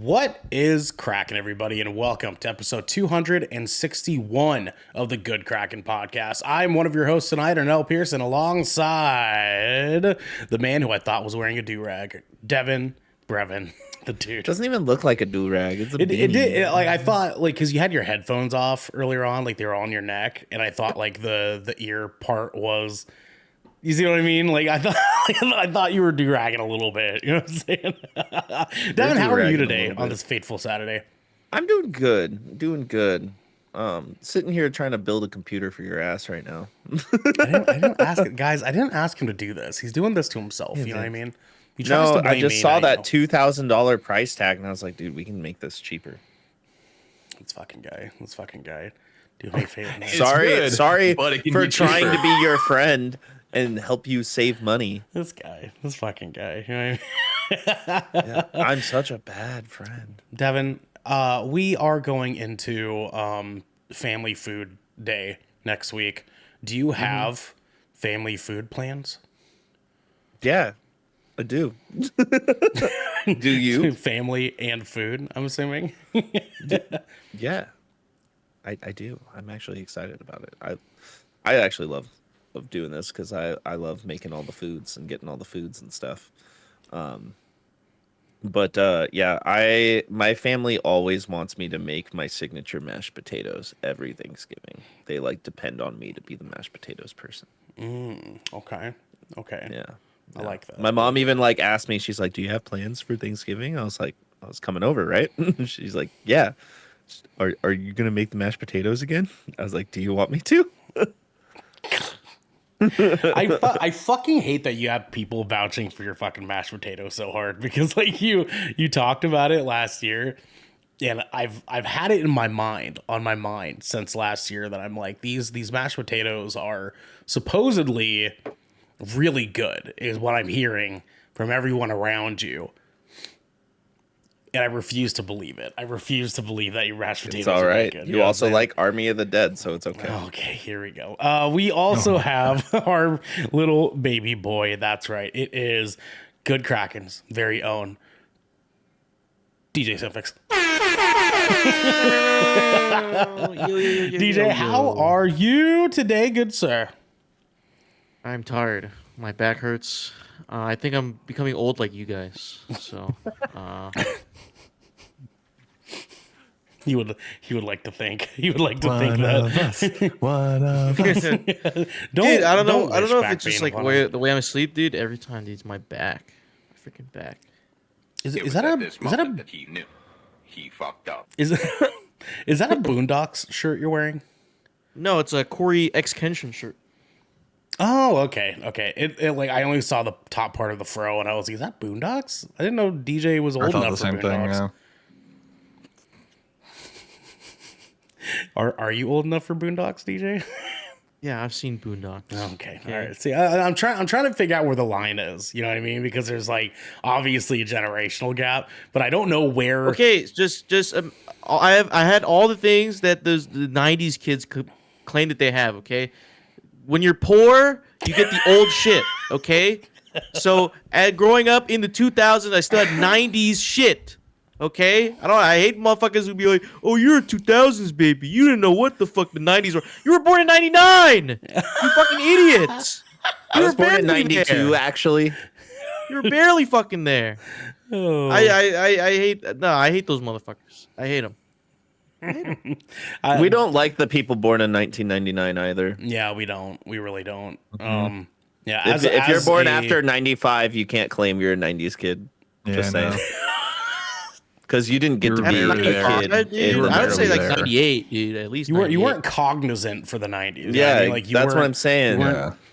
What is Kraken, everybody, and welcome to episode 261 of the Good Kraken podcast. I'm one of your hosts tonight, Arnell Pearson, alongside the man who I thought was wearing a do-rag, Devin Brevin, the dude. It doesn't even look like a do-rag. It's a It beanie. did, like, I thought, like, because you had your headphones off earlier on, like, they were on your neck, and I thought, like, the ear part was... You see what I mean? Like I thought you were do-ragging a little bit. You know what I'm saying? Devin, how are you today on this fateful Saturday? I'm doing good. Sitting here trying to build a computer for your ass right now. I didn't ask guys. I didn't ask him to do this. He's doing this to himself. You know what I mean? He tries to blame I just me, saw now, that $2,000 price tag, and I was like, dude, we can make this cheaper. This fucking guy. Do me a favor. Man. Sorry for trying to be your friend and help you save money. This fucking guy. You know what I mean? Yeah, I'm such a bad friend. Devin, we are going into family food day next week. Do you have family food plans? Yeah, I do. Do you? Family and food, I'm assuming. Yeah, I do. I'm actually excited about it. I actually love doing this because I love making all the foods and getting all the foods and stuff. But my family always wants me to make my signature mashed potatoes every Thanksgiving. They depend on me to be the mashed potatoes person. Okay. Yeah. I like that. My mom even asked me, she's like, do you have plans for Thanksgiving? I was like, I was coming over, right? She's like, yeah. Are you going to make the mashed potatoes again? I was like, do you want me to? I fucking hate that you have people vouching for your fucking mashed potatoes so hard because you talked about it last year, and I've had it on my mind since last year that I'm like, these mashed potatoes are supposedly really good is what I'm hearing from everyone around you. And I refuse to believe it. I refuse to believe that your mashed potatoes are right. good. Good. You also like Army of the Dead, so it's okay. Okay, here we go. We also have our little baby boy. That's right. It is Good Kraken's very own DJ Simfix. DJ, how are you today, good sir? I'm tired. My back hurts. I think I'm becoming old like you guys. So, He would like to think. He would like to think that. One of us. dude, I don't know if it's just like the way I'm asleep, dude. Every time, dude, it's my back, my freaking back. Is that a he knew he fucked up? is that a Boondocks shirt you're wearing? No, it's a Corey X Kenshin shirt. Oh, okay. It I only saw the top part of the fro, and I was like, "Is that Boondocks?" I didn't know DJ was old enough for Boondocks. Are you old enough for Boondocks, DJ? Yeah, I've seen Boondocks. Okay. All right. See, I'm trying to figure out where the line is. You know what I mean? Because there's obviously a generational gap, but I don't know where. Okay, just I had all the things that the '90s kids could claim that they have. Okay, when you're poor, you get the old shit. Okay, so growing up in the 2000s, I still had '90s shit. Okay, I hate motherfuckers who be like, "Oh, you're a 2000s baby. You didn't know what the fuck the 90s were. You were born in '99. You fucking idiots. I was born in '92, actually. You were barely fucking there." Oh. I hate those motherfuckers. I hate them. We don't like the people born in 1999 either. Yeah, we don't. We really don't. Yeah. If you're born after '95, you can't claim you're a '90s kid. Just saying. Because you didn't get to be a kid. Dude, I would say there. 98, dude. At least you weren't cognizant for the 90s. Yeah, I mean, that's what I'm saying.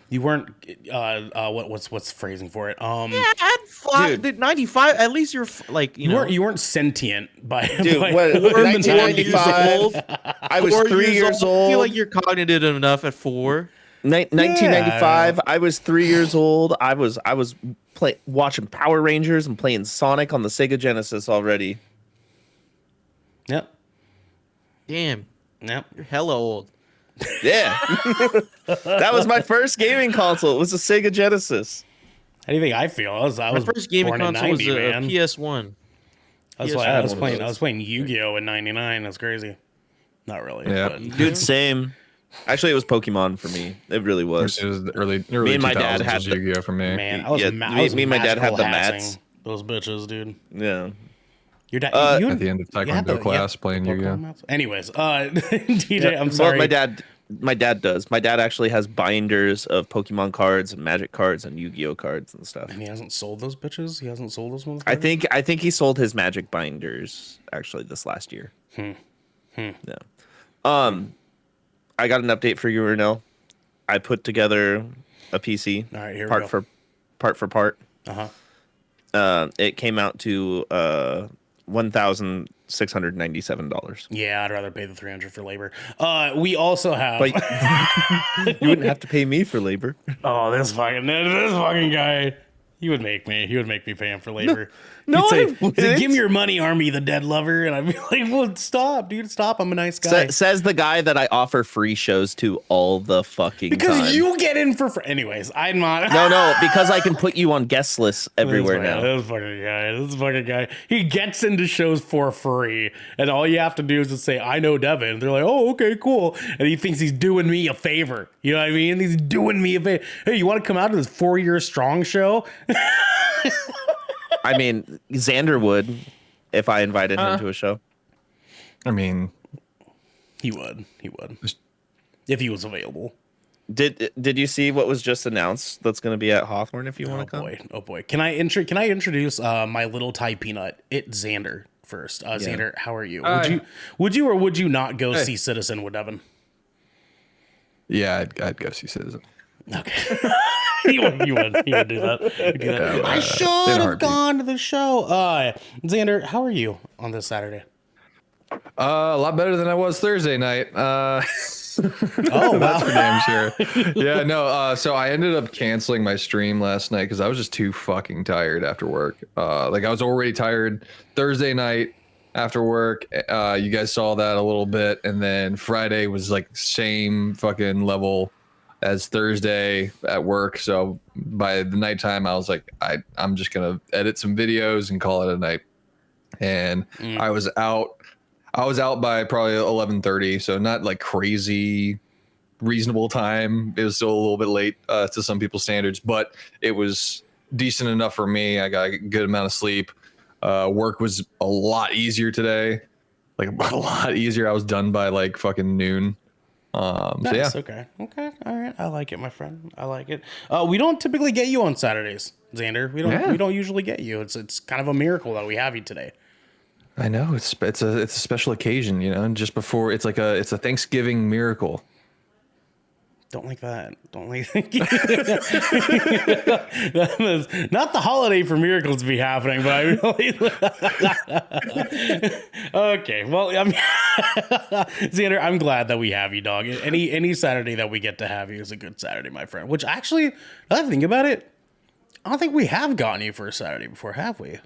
You weren't what's phrasing for it? Dude, 95. At least you're you weren't sentient by dude. by, What, 1995? I was 3 years old. I feel like you're cognitive enough at 4. 1995. I was 3 years old. I was watching Power Rangers and playing Sonic on the Sega Genesis already. Yep. Damn. Yep. You're hella old. Yeah. That was my first gaming console. It was a Sega Genesis. How do you think I feel? I was My first gaming born in console was 90, a man. PS1. I was one of playing. I those. was playing Yu-Gi-Oh in '99. That's crazy. Not really. Yeah. But Dude, same. Actually, it was Pokemon for me. It really was. It was the early Me and my 2000s dad had was the- Yu-Gi-Oh for me. man, I was. Yeah, I was me and my dad had magical the hatsing mats. Those bitches, dude. Yeah. Your dad. At the end of Taekwondo class playing Yu-Gi-Oh. mats? Anyways, DJ, I'm Well, sorry. my dad does. My dad actually has binders of Pokemon cards and Magic cards and Yu-Gi-Oh cards and stuff. And he hasn't sold those bitches. He hasn't sold those ones. I think he sold his Magic binders actually this last year. Yeah. I got an update for you, Renell. I put together a PC. All right, here we part go. for part. It came out to $1,697. Yeah, I'd rather pay the $300 for labor. We also have. But you wouldn't have to pay me for labor. Oh, this fucking guy. He would make me pay him for labor. No, He'd I say, wouldn't. give me your money, Army the Dead Lover. And I'd be like, well, stop, dude, stop. I'm a nice guy. Says the guy that I offer free shows to all the fucking because time. you get in for free. Anyways, I'm not. No, because I can put you on guest lists everywhere now. This fucking guy. He gets into shows for free. And all you have to do is just say, I know Devin. They're like, oh, okay, cool. And he thinks he's doing me a favor. You know what I mean? He's doing me a favor. Hey, you want to come out to this 4-year strong show? I mean, Xander would if I invited him to a show. I mean, He would. If he was available. Did you see what was just announced that's going to be at Hawthorne if you want to come? Oh boy. Can I introduce my little Thai peanut? It's Xander first. Xander, how are you? Would you or would you not go see Citizen with Devin? yeah, I'd go see Citizen. Okay. you would do that. You'd do that. I should have heartbeat. gone to the show. Xander, how are you on this Saturday? A lot better than I was Thursday night. Oh, That's for damn sure. Yeah, no. So I ended up canceling my stream last night because I was just too fucking tired after work. Like I was already tired Thursday night after work. You guys saw that a little bit, and then Friday was like same fucking level as Thursday at work. So by the nighttime, I was like, I'm just gonna edit some videos and call it a night. And I was out by probably 11:30, so not like crazy reasonable time. It was still a little bit late to some people's standards, but it was decent enough for me. I got a good amount of sleep. Work was a lot easier today, like a lot easier. I was done by like fucking noon. Nice. So yeah. Okay. All right. I like it, my friend. I like it. We don't typically get you on Saturdays, Xander. We don't usually get you. It's kind of a miracle that we have you today. I know it's a special occasion, you know, and just before it's a Thanksgiving miracle. Don't like that. Don't like that is not the holiday for miracles to be happening, but I really okay. Well, Xander, I'm glad that we have you, dog. Any Saturday that we get to have you is a good Saturday, my friend. Which actually, now that I think about it, I don't think we have gotten you for a Saturday before, have we?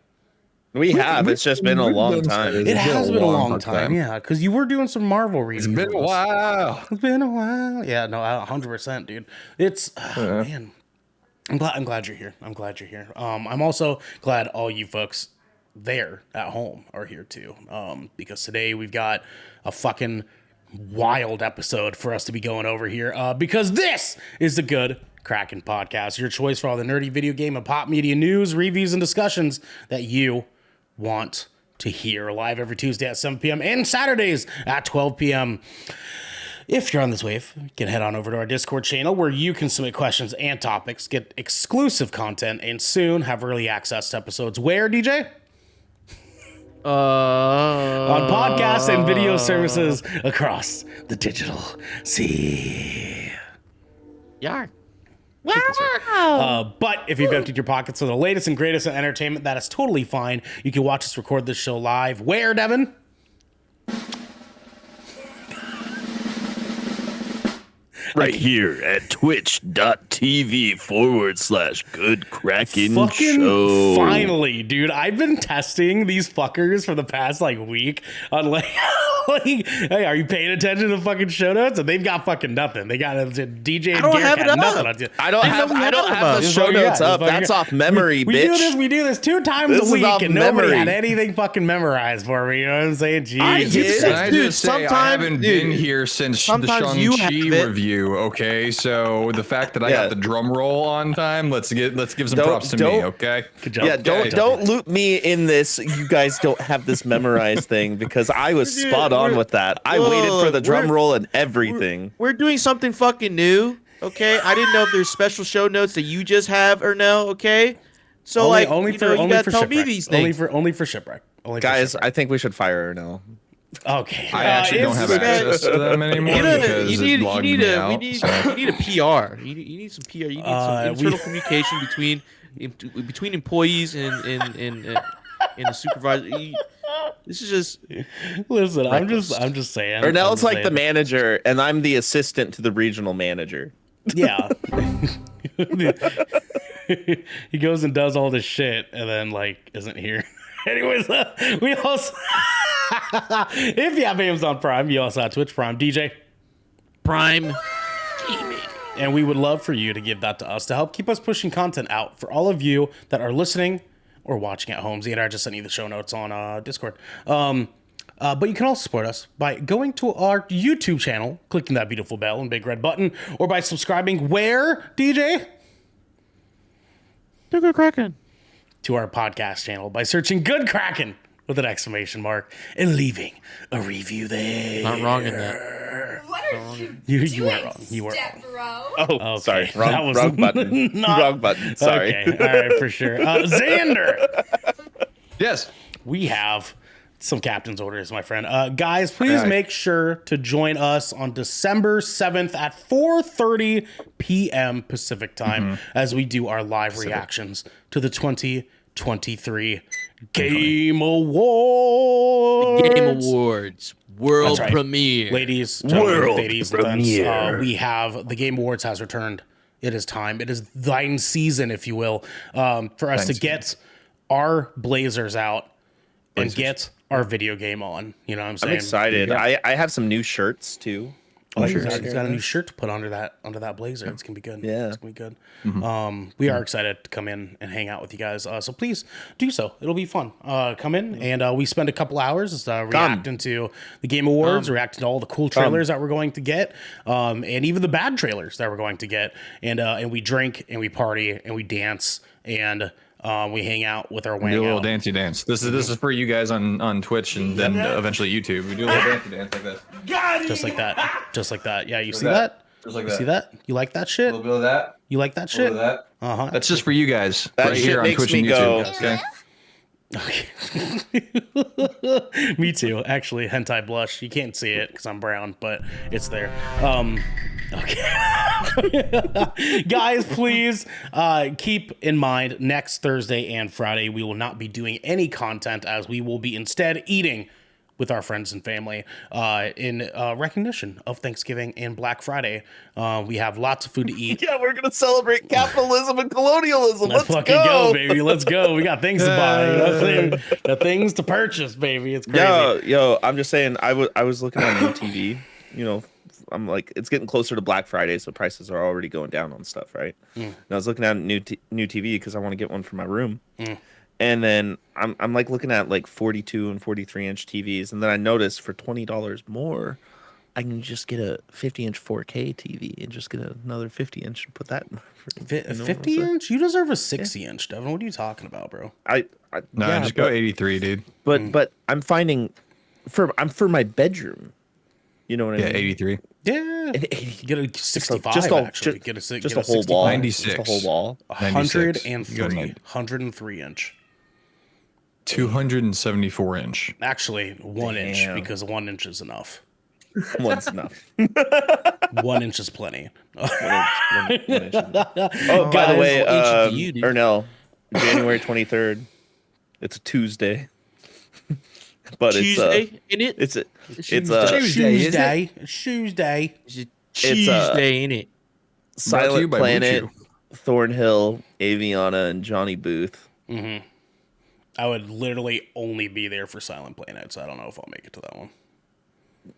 We have. It's just been a long time. It has been a long time, yeah. Because you were doing some Marvel reviews. It's been a while. It's been a while. Yeah, no, 100%, dude. It's man. I'm glad you're here. I'm also glad all you folks there at home are here too. Because today we've got a fucking wild episode for us to be going over here. Because this is the Good Kraken Podcast, your choice for all the nerdy video game and pop media news, reviews, and discussions that you want to hear. Live every Tuesday at 7 p.m. and Saturdays at 12 p.m. If you're on this wave, you can head on over to our Discord channel where you can submit questions and topics, get exclusive content, and soon have early access to episodes. Where, DJ? On podcasts and video services across the digital sea. Yeah. But if you've emptied your pockets of the latest and greatest in entertainment, that is totally fine. You can watch us record this show live. Where, Devin? Right here at twitch.tv/Good Kraken Fucking Show. finally, dude. I've been testing these fuckers for the past like week on like like, hey, are you paying attention to fucking show notes? And they've got fucking nothing. They got DJ and I don't Garrett have got it nothing up. on you. I don't have the This is show what you got. notes up. This is what you That's got. off memory, we bitch. We do this 2 times This a is week, off and nobody memory. had anything fucking memorized for me. You know what I'm saying? Jeez. I did. Can I Dude, just say, I sometimes- haven't dude, been here since the sometimes you have Shang-Chi it. review, okay? So the fact that I Yeah. got the drum roll on time, let's give some Don't- props to me, don't- okay? Good job. Yeah, Good job. don't loop me in this. You guys don't have this memorized thing because I was spot on with that. I waited for the drum roll and everything. We're doing something fucking new. Okay, I didn't know if there's special show notes that you just have or no. Okay, so you gotta tell me these things. Only for shipwreck. Only for Guys, shipwreck. I think we should fire her now. Okay. I actually don't have access to them anymore because you need it logged me a out. you need a PR. You need some PR. You need some internal communication between employees and the supervisor. This is just Listen, I'm just saying. Ernell's I'm like the saying. manager, and I'm the assistant to the regional manager. Yeah. He goes and does all this shit and then like isn't here. Anyways, we also if you have Amazon Prime, you also have Twitch Prime, DJ prime. and we would love for you to give that to us to help keep us pushing content out for all of you that are listening or watching at home. Zia and I just sent you the show notes on Discord. But you can also support us by going to our YouTube channel, clicking that beautiful bell and big red button, or by subscribing where, DJ? To Good Kraken. To our podcast channel by searching Good Kraken with an exclamation mark and leaving a review there. Not wrong in that. What are you You doing, weren't wrong. You weren't step bro? Oh, Okay, sorry. that Wrong, was wrong button. not- Wrong button. Sorry. Okay, all right, for sure. Xander, Yes. we have some captain's orders, my friend. Guys, please Aye. make sure to join us on December 7th at 4:30 p.m. Pacific time as we do our live reactions to the 2023 Game Awards. Game Awards world That's right. premiere. Ladies, gentlemen, World ladies and gents, premiere. we have the Game Awards has returned. It is time. It is thine season, if you will, for us to get our Blazers out and get our video game on. You know what I'm saying? I'm excited. I have some new shirts too. Oh, he's got a new shirt to put under that blazer. It's gonna be good. Yeah. It's gonna be good. We are excited to come in and hang out with you guys. So please do so. It'll be fun. Come in and we spend a couple hours reacting to the Game Awards, reacting to all the cool trailers that we're going to get, and even the bad trailers that we're going to get. And we drink and we party and we dance and we hang out with our Do a wang little out. dancey dance. This is for you guys on Twitch and then eventually YouTube. We do a little dancey dance like this. Just like that. Just like that. Yeah, you see that. that? Just like You that. see that? You like that shit? A little bit of that. You like that A little shit? bit of that. Uh-huh. That's just for you guys That right shit here on makes Twitch me and go, YouTube. Okay. Me too. Actually, hentai blush. You can't see it because I'm brown, but it's there. Okay. Guys, please keep in mind next Thursday and Friday, we will not be doing any content as we will be instead eating with our friends and family in recognition of Thanksgiving and Black Friday. We have lots of food to eat. Yeah, we're gonna celebrate capitalism and colonialism. Let's Let's fucking go, baby. Let's go. We got things to buy. You know what I'm saying? Got things to purchase, baby. It's crazy. Yo, I'm just saying. I was looking on new TV. You know, I'm like, it's getting closer to Black Friday, so prices are already going down on stuff, right? And I was looking at new TV because I want to get one for my room. And then I'm like looking at like 42 and 43 inch TVs, and then I noticed for $20 more, I can just get a 50-inch 4K TV and just get another 50-inch and put that. In 50 inch? You deserve a 60 inch, Devin. What are you talking about, bro? No, yeah, just go 83, dude. But I'm finding for my bedroom. You know what I Yeah, mean? 83. Yeah. An 80. Get a 65, Just a- actually. just- Get a, just get a whole wall. 96. Just a whole wall. 96. 103. 103 inch. 274 inch. Actually, 1 inch, Damn. because 1 inch is enough. One's enough. 1 inch is plenty. One inch. Oh, by Guys, the way, one inch to you, dude. Ernell, January 23rd. It's a Tuesday. But Tuesday in it. it's a Tuesday. Tuesday. Tuesday. It's Tuesday in it. Brought to you Silent by Planet, Bluetooth. Thornhill, Aviana, and Johnny Booth. I would literally only be there for Silent Planet, so I don't know if I'll make it to that one.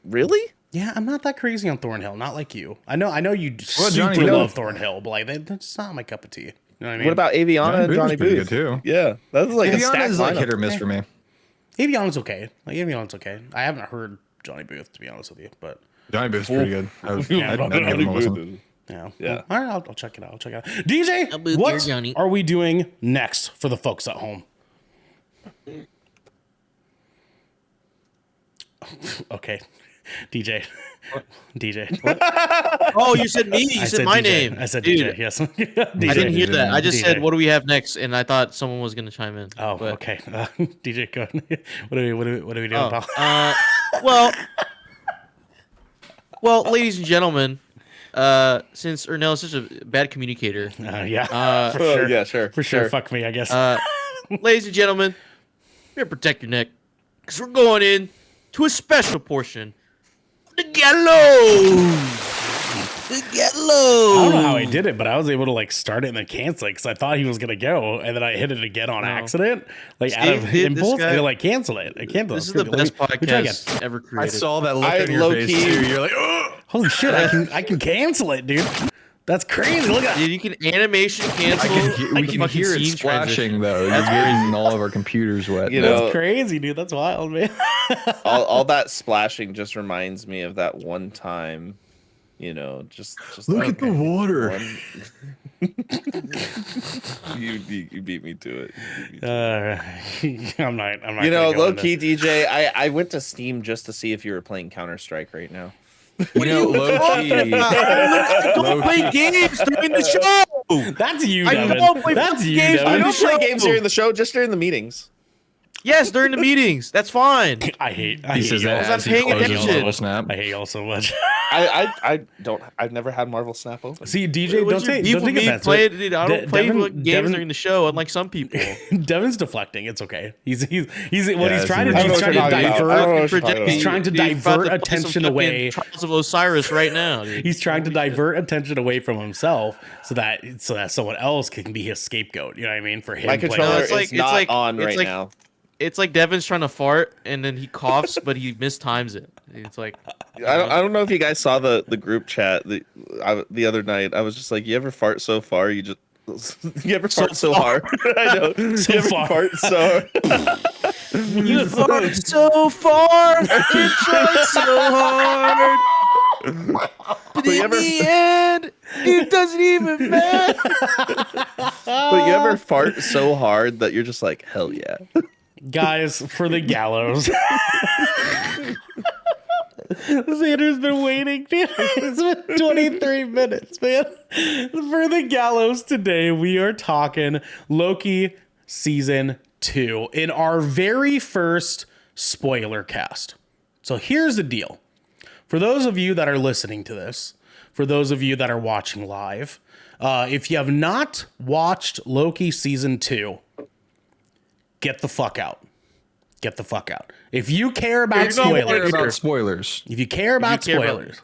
Really? Yeah, I'm not that crazy on Thornhill. Not like you. I know you Well, super Johnny, love Thornhill, but like that's not my cup of tea. You know what I mean? What about Aviana and Booth's Johnny pretty Booth? good, too. Yeah, that's like a Aviana stacked is like lineup. hit or miss for me. Aviana's okay. Like Aviana's okay. I haven't heard Johnny Booth to be honest with you, but Johnny Booth's pretty good. I'd give him a listen. yeah. Yeah. All right, I'll check it out. I'll check it out. DJ, I'll booth what your Johnny. are we doing next for the folks at home? Okay, DJ. DJ. Oh, you said me. You said my DJ. name. I said Dude, DJ. Yes. I didn't hear that. I just DJ. said, "What do we have next?" And I thought someone was gonna chime in. Oh, but- okay. DJ, go. What are we doing, Oh, pal? well, ladies and gentlemen, since Ernell is such a bad communicator, Yeah. For Oh, sure. yeah, sure. For sure. Fuck me, I guess. ladies and gentlemen, you better protect your neck, because we're going in to a special portion. The gallows. The gallows. I don't know how I did it, but I was able to like start it and then cancel it because I thought he was gonna go, and then I hit it again on accident, like out of Steve did this impulse, guy- and like cancel it. I canceled. This is it. the Let me- best let me try again. podcast ever I created. saw that look I on your low-key- face too. You're like, oh. Holy shit! I can cancel it, dude. That's crazy. Look at Dude, you can animation cancel. We can fucking hear it scene transition. splashing though. You're getting all of our computers wet. You now. know, that's crazy, dude. That's wild, man. all that splashing just reminds me of that one time. You know, just Look at the water. one- you beat me to it. I'm not. You know, gonna go low into- key DJ. I went to Steam just to see if you were playing Counter Strike right now. You know, low key. Don't play games during the show. That's you, I Devin. don't play That's fucking you, games. Devin. I don't show. play games during the show, just during the meetings. Yes, during the meetings. That's fine. I hate. He says y'all. that I'm as he paying closes attention. Marvel Snap. I hate y'all so much. I've never had Marvel Snap open. See, DJ, What's don't your take beef don't with take me offense. playing? Dude, I don't play Devin- games during the show, unlike some people. Devin's deflecting. It's okay. He's what he's it's trying to weird. do. He's trying to I don't know what you're talking about. I don't know divert. what you're talking about. He's trying to Dude, you're about divert to play some attention fucking away. Trials of Osiris right now. Dude. He's trying to divert attention away from himself so that someone else can be his scapegoat. You know what I mean? For him My playing. controller it's like- is it's not like- on it's right like- now. It's like Devin's trying to fart and then he coughs, but he mistimes it. It's like I don't know if you guys saw the group chat the other night. I was just like, you ever fart so far? You ever fart so hard? I know. So you ever far. fart so hard? you fart so far, it tried so hard, but you in ever- the end, it doesn't even matter. But you ever fart so hard that you're just like, hell yeah. Guys, for the gallows. Xander's been waiting, dude. It's been 23 minutes, man. For the gallows today, we are talking Loki season 2 in our very first spoiler cast. So here's the deal. For those of you that are listening to this, for those of you that are watching live, if you have not watched Loki season 2, get the fuck out. Get the fuck out. If you care about you're not worried spoilers, About spoilers. if you care about care about- spoilers,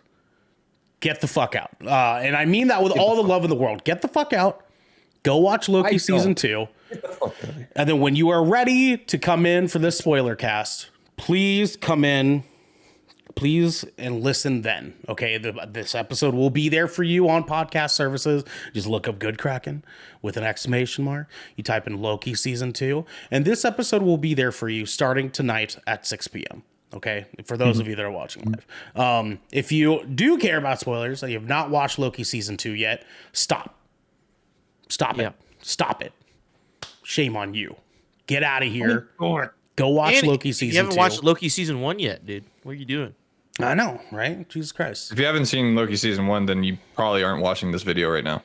get the fuck out. And I mean that with all the love in the world. Get the fuck out. Go watch Loki season 2. And then when you are ready to come in for this spoiler cast, please come in. Please and listen then. Okay, this episode will be there for you on podcast services. Just look up Good Kraken with an exclamation mark. You type in Loki season 2, and this episode will be there for you starting tonight at 6 p.m. Okay, for those of you that are watching live. If you do care about spoilers and you have not watched Loki season 2 yet, stop. Stop Yeah. it. Stop it. Shame on you. Get out of here. Go watch And Loki season 2. You haven't watched Loki season 1 yet, dude. What are you doing? I know, right? Jesus Christ. If you haven't seen Loki season 1, then you probably aren't watching this video right now.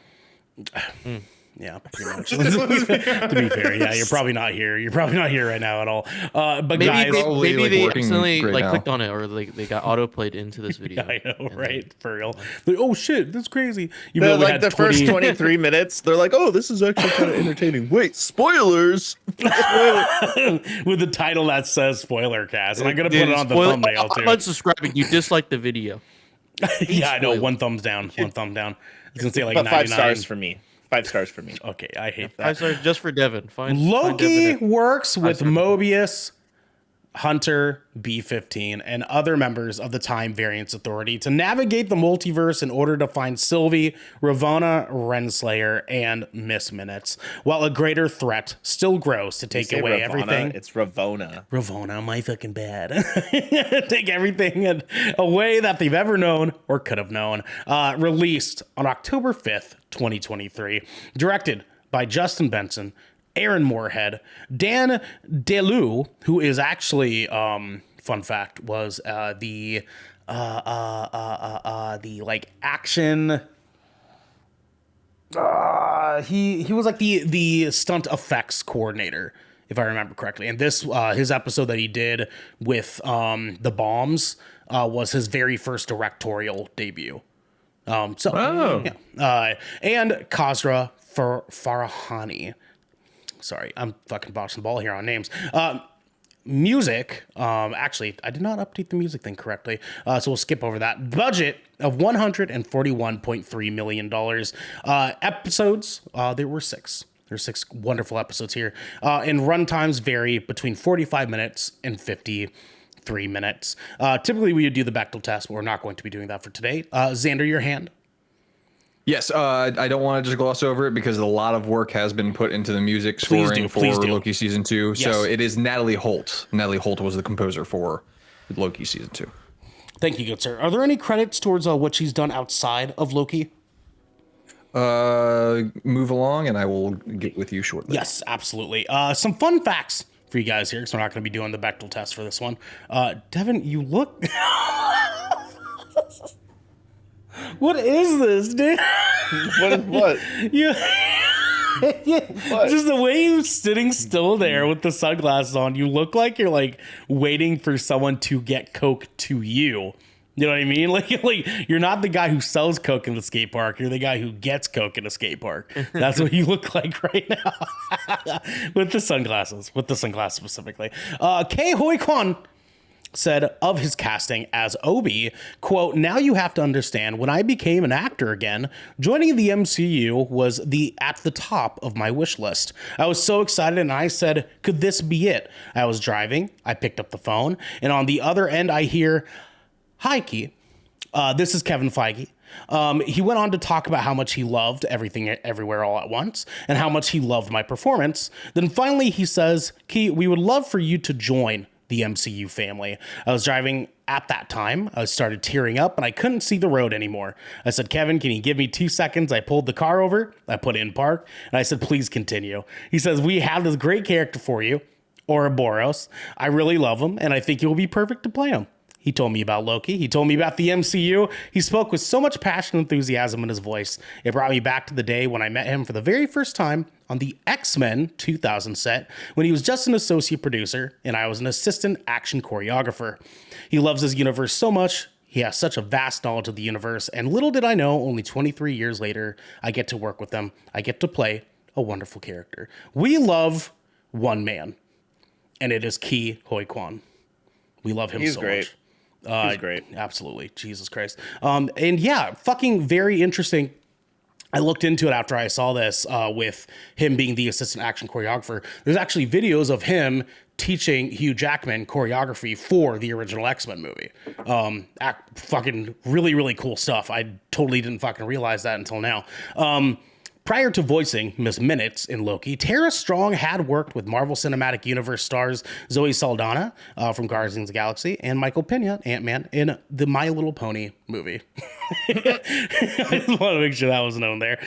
Yeah, pretty much. To be fair, yeah, you're probably not here. You're probably not here right now at all. But Maybe guys, Probably, maybe like, they working accidentally right now. clicked on it, or they got autoplayed into this video. I know, And right? For real. Like, oh shit, that's crazy. You They're know, we like had the first 20 23 minutes, they're like, oh, this is actually kind of entertaining. Wait, spoilers. with the title that says spoiler cast, and I'm gonna put it on the spoil- thumbnail I'm too. unsubscribing. You dislike the video. Yeah, I know. spoiler. One thumbs down. One thumb down. It's gonna say like But 99. 5 stars for me. 5 stars for me. Okay, I hate that. 5 stars just for Devin. Find Loki Devin works with stars. Mobius. Hunter, B-15, and other members of the Time Variance Authority to navigate the multiverse in order to find Sylvie, Ravonna, Renslayer, and Miss Minutes, while a greater threat still grows to take away everything. It's Ravonna. Ravonna, my fucking bad. Take everything away that they've ever known or could have known. Released on October 5th, 2023. Directed by Justin Benson, Aaron Moorhead, Dan DeLu, who is actually, fun fact, was the like action. He was like the stunt effects coordinator, if I remember correctly. And this his episode that he did with the bombs was his very first directorial debut. And Khosra Farahani. Sorry, I'm fucking bossing the ball here on names. Music, actually, I did not update the music thing correctly, so we'll skip over that. Budget of $141.3 million. Episodes, there were 6. There's 6 wonderful episodes here. And runtimes vary between 45 minutes and 53 minutes. Typically, we would do the Bechdel test, but we're not going to be doing that for today. Xander, your hand. Yes, I don't want to just gloss over it because a lot of work has been put into the music scoring for Loki season 2. Yes. So it is Natalie Holt. Natalie Holt was the composer for Loki season 2. Thank you, good sir. Are there any credits towards what she's done outside of Loki? Move along, and I will get with you shortly. Yes, absolutely. Some fun facts for you guys here, because we're not going to be doing the Bechdel test for this one. Devin, you look... What is this, dude? What? You, just the way you're sitting still there with the sunglasses on, you look like you're like waiting for someone to get Coke to you. You know what I mean? Like you're not the guy who sells Coke in the skate park. You're the guy who gets Coke in a skate park. That's what you look like right now. With the sunglasses specifically. Kei Hoi Kwan said of his casting as Obi, quote, "Now you have to understand, when I became an actor again, joining the MCU was at the top of my wish list. I was so excited and I said, could this be it? I was driving, I picked up the phone, and on the other end I hear, hi, Key. This is Kevin Feige." He went on to talk about how much he loved Everything Everywhere All at Once and how much he loved my performance. Then finally he says, "Key, we would love for you to join the MCU family." I was driving at that time. I started tearing up and I couldn't see the road anymore. I said, "Kevin, can you give me 2 seconds?" I pulled the car over, I put it in park, and I said, "Please continue." He says, "We have this great character for you, Ouroboros. I really love him and I think you'll be perfect to play him." He told me about Loki. He told me about the MCU. He spoke with so much passion and enthusiasm in his voice. It brought me back to the day when I met him for the very first time on the X-Men 2000 set, when he was just an associate producer and I was an assistant action choreographer. He loves his universe so much. He has such a vast knowledge of the universe. And little did I know, only 23 years later, I get to work with him. I get to play a wonderful character. We love one man, and it is Ke Huy Quan. We love him so much. He's great. Absolutely. Jesus Christ. And yeah, fucking very interesting. I looked into it after I saw this with him being the assistant action choreographer. There's actually videos of him teaching Hugh Jackman choreography for the original X-Men movie. Fucking really, really cool stuff. I totally didn't fucking realize that until now. Prior to voicing Miss Minutes in Loki, Tara Strong had worked with Marvel Cinematic Universe stars Zoe Saldana from Guardians of the Galaxy and Michael Pena, Ant-Man, in the My Little Pony movie. I just want to make sure that was known there.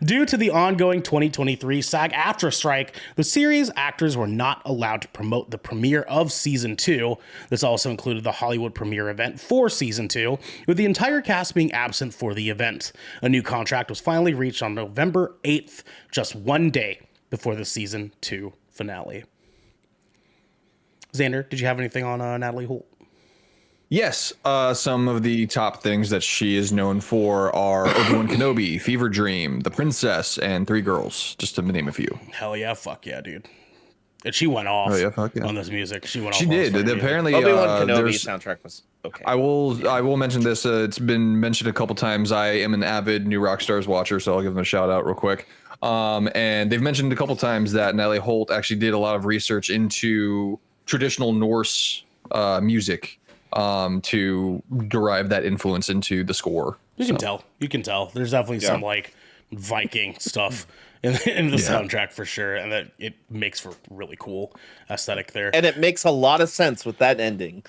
Due to the ongoing 2023 SAG-AFTRA strike, the series actors were not allowed to promote the premiere of Season 2. This also included the Hollywood premiere event for Season 2, with the entire cast being absent for the event. A new contract was finally reached on November 8th, just one day before the Season 2 finale. Xander, did you have anything on Natalie Holt? Yes, some of the top things that she is known for are Obi-Wan Kenobi, Fever Dream, The Princess, and Three Girls, just to name a few. Hell yeah, fuck yeah, dude. And she went off on this music. She went off. She did. Apparently, Obi-Wan Kenobi soundtrack was okay. I will mention this. It's been mentioned a couple times. I am an avid New Rockstars watcher, so I'll give them a shout out real quick. And they've mentioned a couple times that Natalie Holt actually did a lot of research into traditional Norse music to derive that influence into the score. You can tell. You can tell. There's definitely some like Viking stuff in the soundtrack for sure, and that it makes for really cool aesthetic there. And it makes a lot of sense with that ending.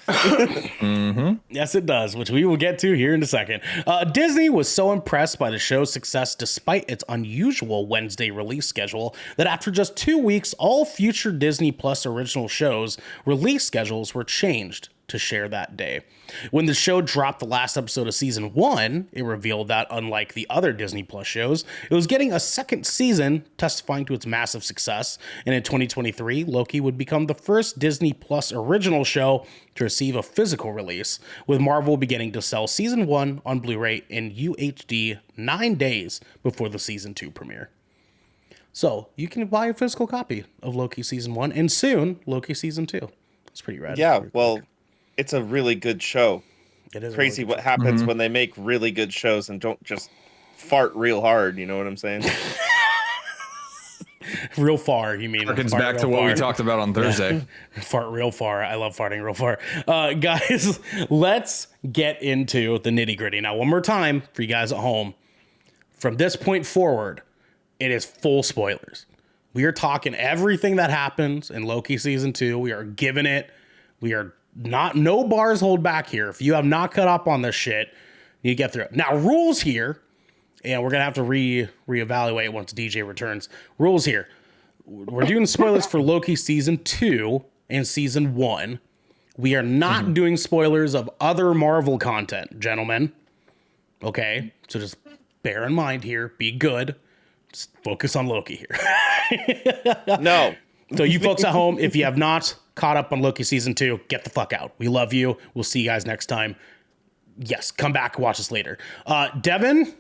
Yes, it does, which we will get to here in a second. Disney was so impressed by the show's success despite its unusual Wednesday release schedule that after just 2 weeks, all future Disney Plus original shows release schedules were changed to share that day. When the show dropped the last episode of season 1, it revealed that unlike the other Disney Plus shows, it was getting a second season, testifying to its massive success. And in 2023, Loki would become the first Disney Plus original show to receive a physical release, with Marvel beginning to sell season 1 on Blu-ray in UHD 9 days before the season 2 premiere. So you can buy a physical copy of Loki season 1 and soon Loki season 2. It's pretty rad. Yeah, well, it's a really good show. It is Crazy really what happens when they make really good shows and don't just fart real hard. You know what I'm saying? real far. You mean Harkens fart back real to what we far. talked about on Thursday. Fart real far. I love farting real far. Guys, let's get into the nitty gritty. Now, one more time for you guys at home. From this point forward, it is full spoilers. We are talking everything that happens in Loki season 2. We are giving it. We are no bars hold back here. If you have not caught up on this shit, you get through it. Now, rules here, and we're going to have to reevaluate once DJ returns. Rules here. We're doing spoilers for Loki season 2 and season 1. We are not doing spoilers of other Marvel content, gentlemen. Okay? So just bear in mind here. Be good. Just focus on Loki here. No. So you folks at home, if you have not caught up on Loki season 2, get the fuck out. We love you. We'll see you guys next time. Yes, come back, watch us later. Devin,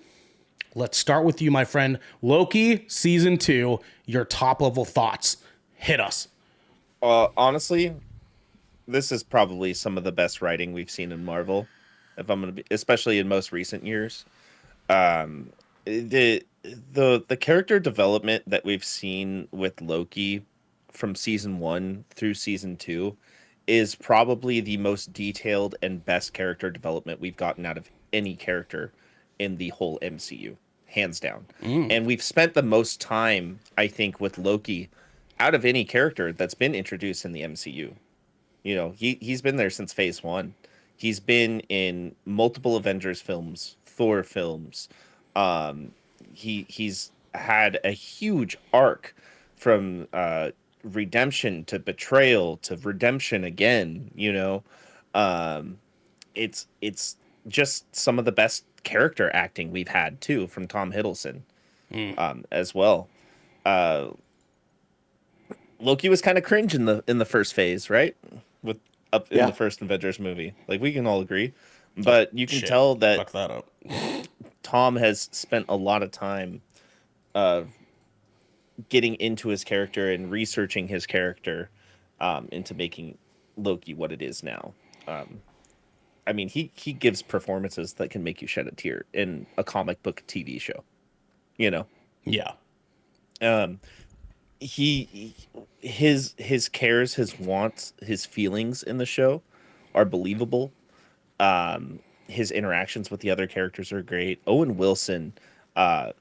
let's start with you, my friend. Loki season 2, your top level thoughts. Hit us. Honestly, this is probably some of the best writing we've seen in Marvel. If I'm gonna be, especially in most recent years. The character development that we've seen with Loki from season 1 through season 2 is probably the most detailed and best character development we've gotten out of any character in the whole MCU, hands down. And we've spent the most time, I think, with Loki out of any character that's been introduced in the MCU. You know, he's been there since phase 1. He's been in multiple Avengers films, Thor films. He's had a huge arc from redemption to betrayal to redemption again. You know, it's just some of the best character acting we've had too from Tom Hiddleston, as well. Loki was kind of cringe in the first phase, right? In the first Avengers movie, like we can all agree, but you can tell that Fuck that up. Tom has spent a lot of time getting into his character and researching his character into making Loki what it is now. I mean, he gives performances that can make you shed a tear in a comic book TV show, you know? Yeah. His cares, his wants, his feelings in the show are believable. His interactions with the other characters are great. Owen Wilson, I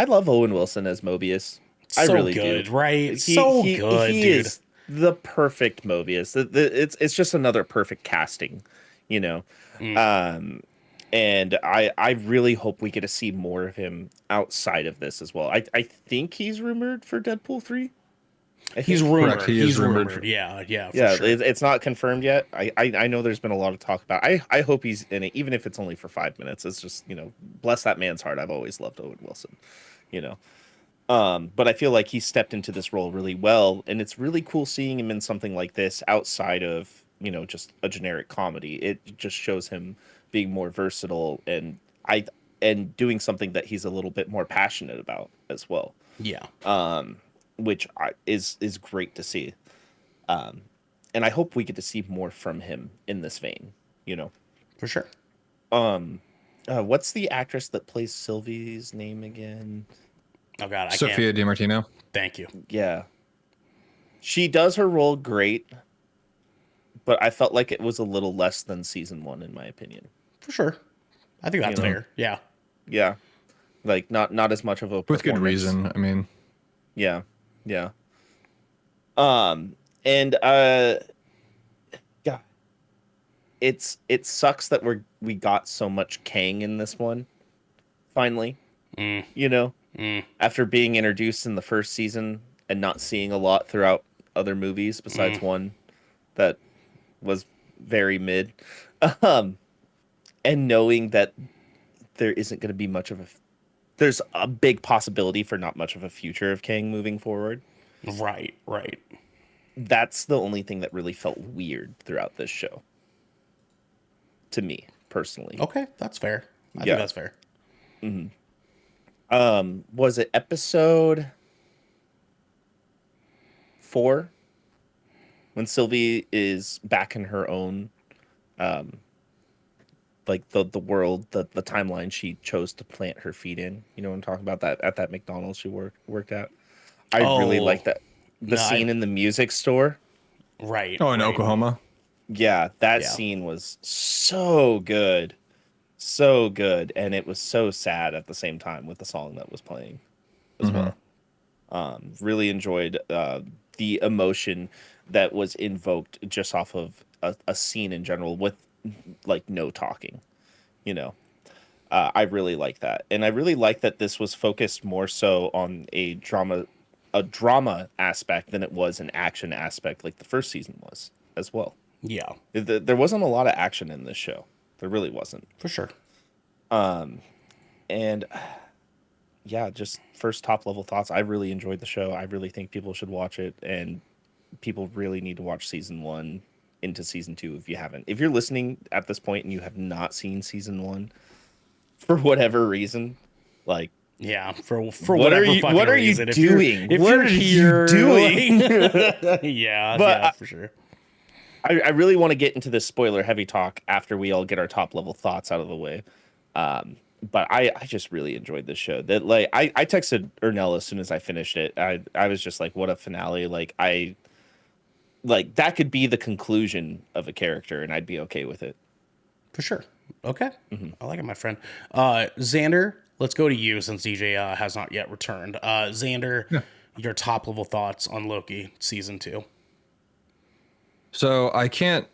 love Owen Wilson as Mobius. I So really good, do. right? So good, he dude. is the perfect Mobius. It's just another perfect casting, you know. And I really hope we get to see more of him outside of this as well. I think he's rumored for Deadpool 3. He's rumored. Correct, he is He's rumored. rumored. Yeah, for Yeah, sure. it's not confirmed yet. I know there's been a lot of talk about it. I hope he's in it, even if it's only for 5 minutes. It's just, you know, bless that man's heart. I've always loved Owen Wilson, you know. But I feel like he stepped into this role really well, and it's really cool seeing him in something like this outside of, you know, just a generic comedy. It just shows him being more versatile and doing something that he's a little bit more passionate about as well. Yeah. Which is great to see. And I hope we get to see more from him in this vein, you know. For sure. What's the actress that plays Sylvie's name again? Oh God, I can't. Sophia DiMartino. Thank you. Yeah. She does her role great. but I felt like it was a little less than season 1 in my opinion. For sure. I think that's You know. fair. Yeah. Yeah, like not as much of a With good performance. reason. I mean, Yeah, yeah. And yeah, it sucks that we got so much Kang in this one. Finally, you know, after being introduced in the first season and not seeing a lot throughout other movies besides one that was very mid, and knowing that there isn't going to be much of there's a big possibility for not much of a future of Kang moving forward. Right. That's the only thing that really felt weird throughout this show. To me, personally. Okay, that's fair. I Yeah. think that's fair. Was it episode 4? When Sylvie is back in her own like the world, the timeline she chose to plant her feet in. You know what I'm talking about? That at that McDonald's she worked at. I really Oh. like that. The No, scene in the music store. Right. oh, in right. Oklahoma. Yeah, that Yeah. scene was so good. So good. And it was so sad at the same time with the song that was playing as well. Really enjoyed the emotion that was invoked just off of a scene in general with like no talking, you know. I really like that. And I really like that this was focused more so on a drama aspect than it was an action aspect like the first season was as well. Yeah, There wasn't a lot of action in this show. There really wasn't. for sure. And yeah, just first top level thoughts. I really enjoyed the show. I really think people should watch it, and people really need to watch season 1 into season 2 if you haven't. If you're listening at this point and you have not seen season 1 for whatever reason, like Yeah, for what whatever are you fucking what are you reason. If you're- doing? If What you're are you here, doing? like- yeah, But yeah, for sure. I really want to get into this spoiler heavy talk after we all get our top level thoughts out of the way. But I just really enjoyed this show. That like I texted Ernell as soon as I finished it. I was just like, what a finale. Like that could be the conclusion of a character and I'd be okay with it. For sure. Okay. I like it, my friend. Xander, let's go to you since DJ has not yet returned. Xander, your top level thoughts on Loki season 2. So I can't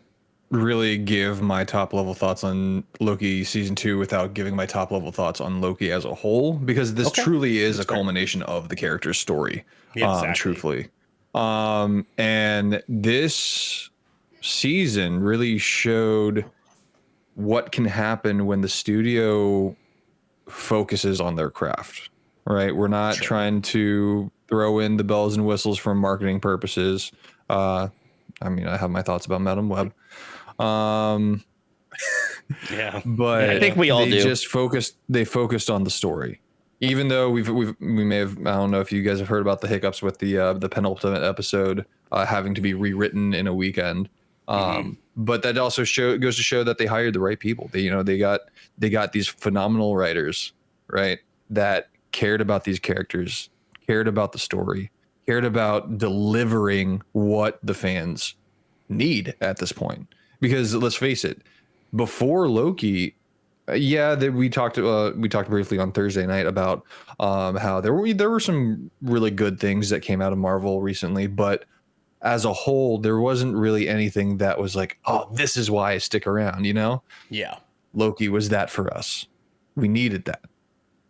really give my top level thoughts on Loki season 2 without giving my top level thoughts on Loki as a whole, because this Okay. truly is a culmination of the character's story. Yeah, exactly. Truthfully. And this season really showed what can happen when the studio focuses on their craft, right? We're not trying to throw in the bells and whistles for marketing purposes. I mean, I have my thoughts about Madam Web. Yeah. But I think we all do. They focused on the story. Even though we may have, I don't know if you guys have heard about the hiccups with the penultimate episode having to be rewritten in a weekend. But that also goes to show that they hired the right people. They got these phenomenal writers, right? That cared about these characters, cared about the story, cared about delivering what the fans need at this point. Because let's face it, before Loki, we talked briefly on Thursday night about how there were some really good things that came out of Marvel recently, but as a whole, there wasn't really anything that was like, oh, this is why I stick around, you know? Yeah. Loki was that for us. We needed that.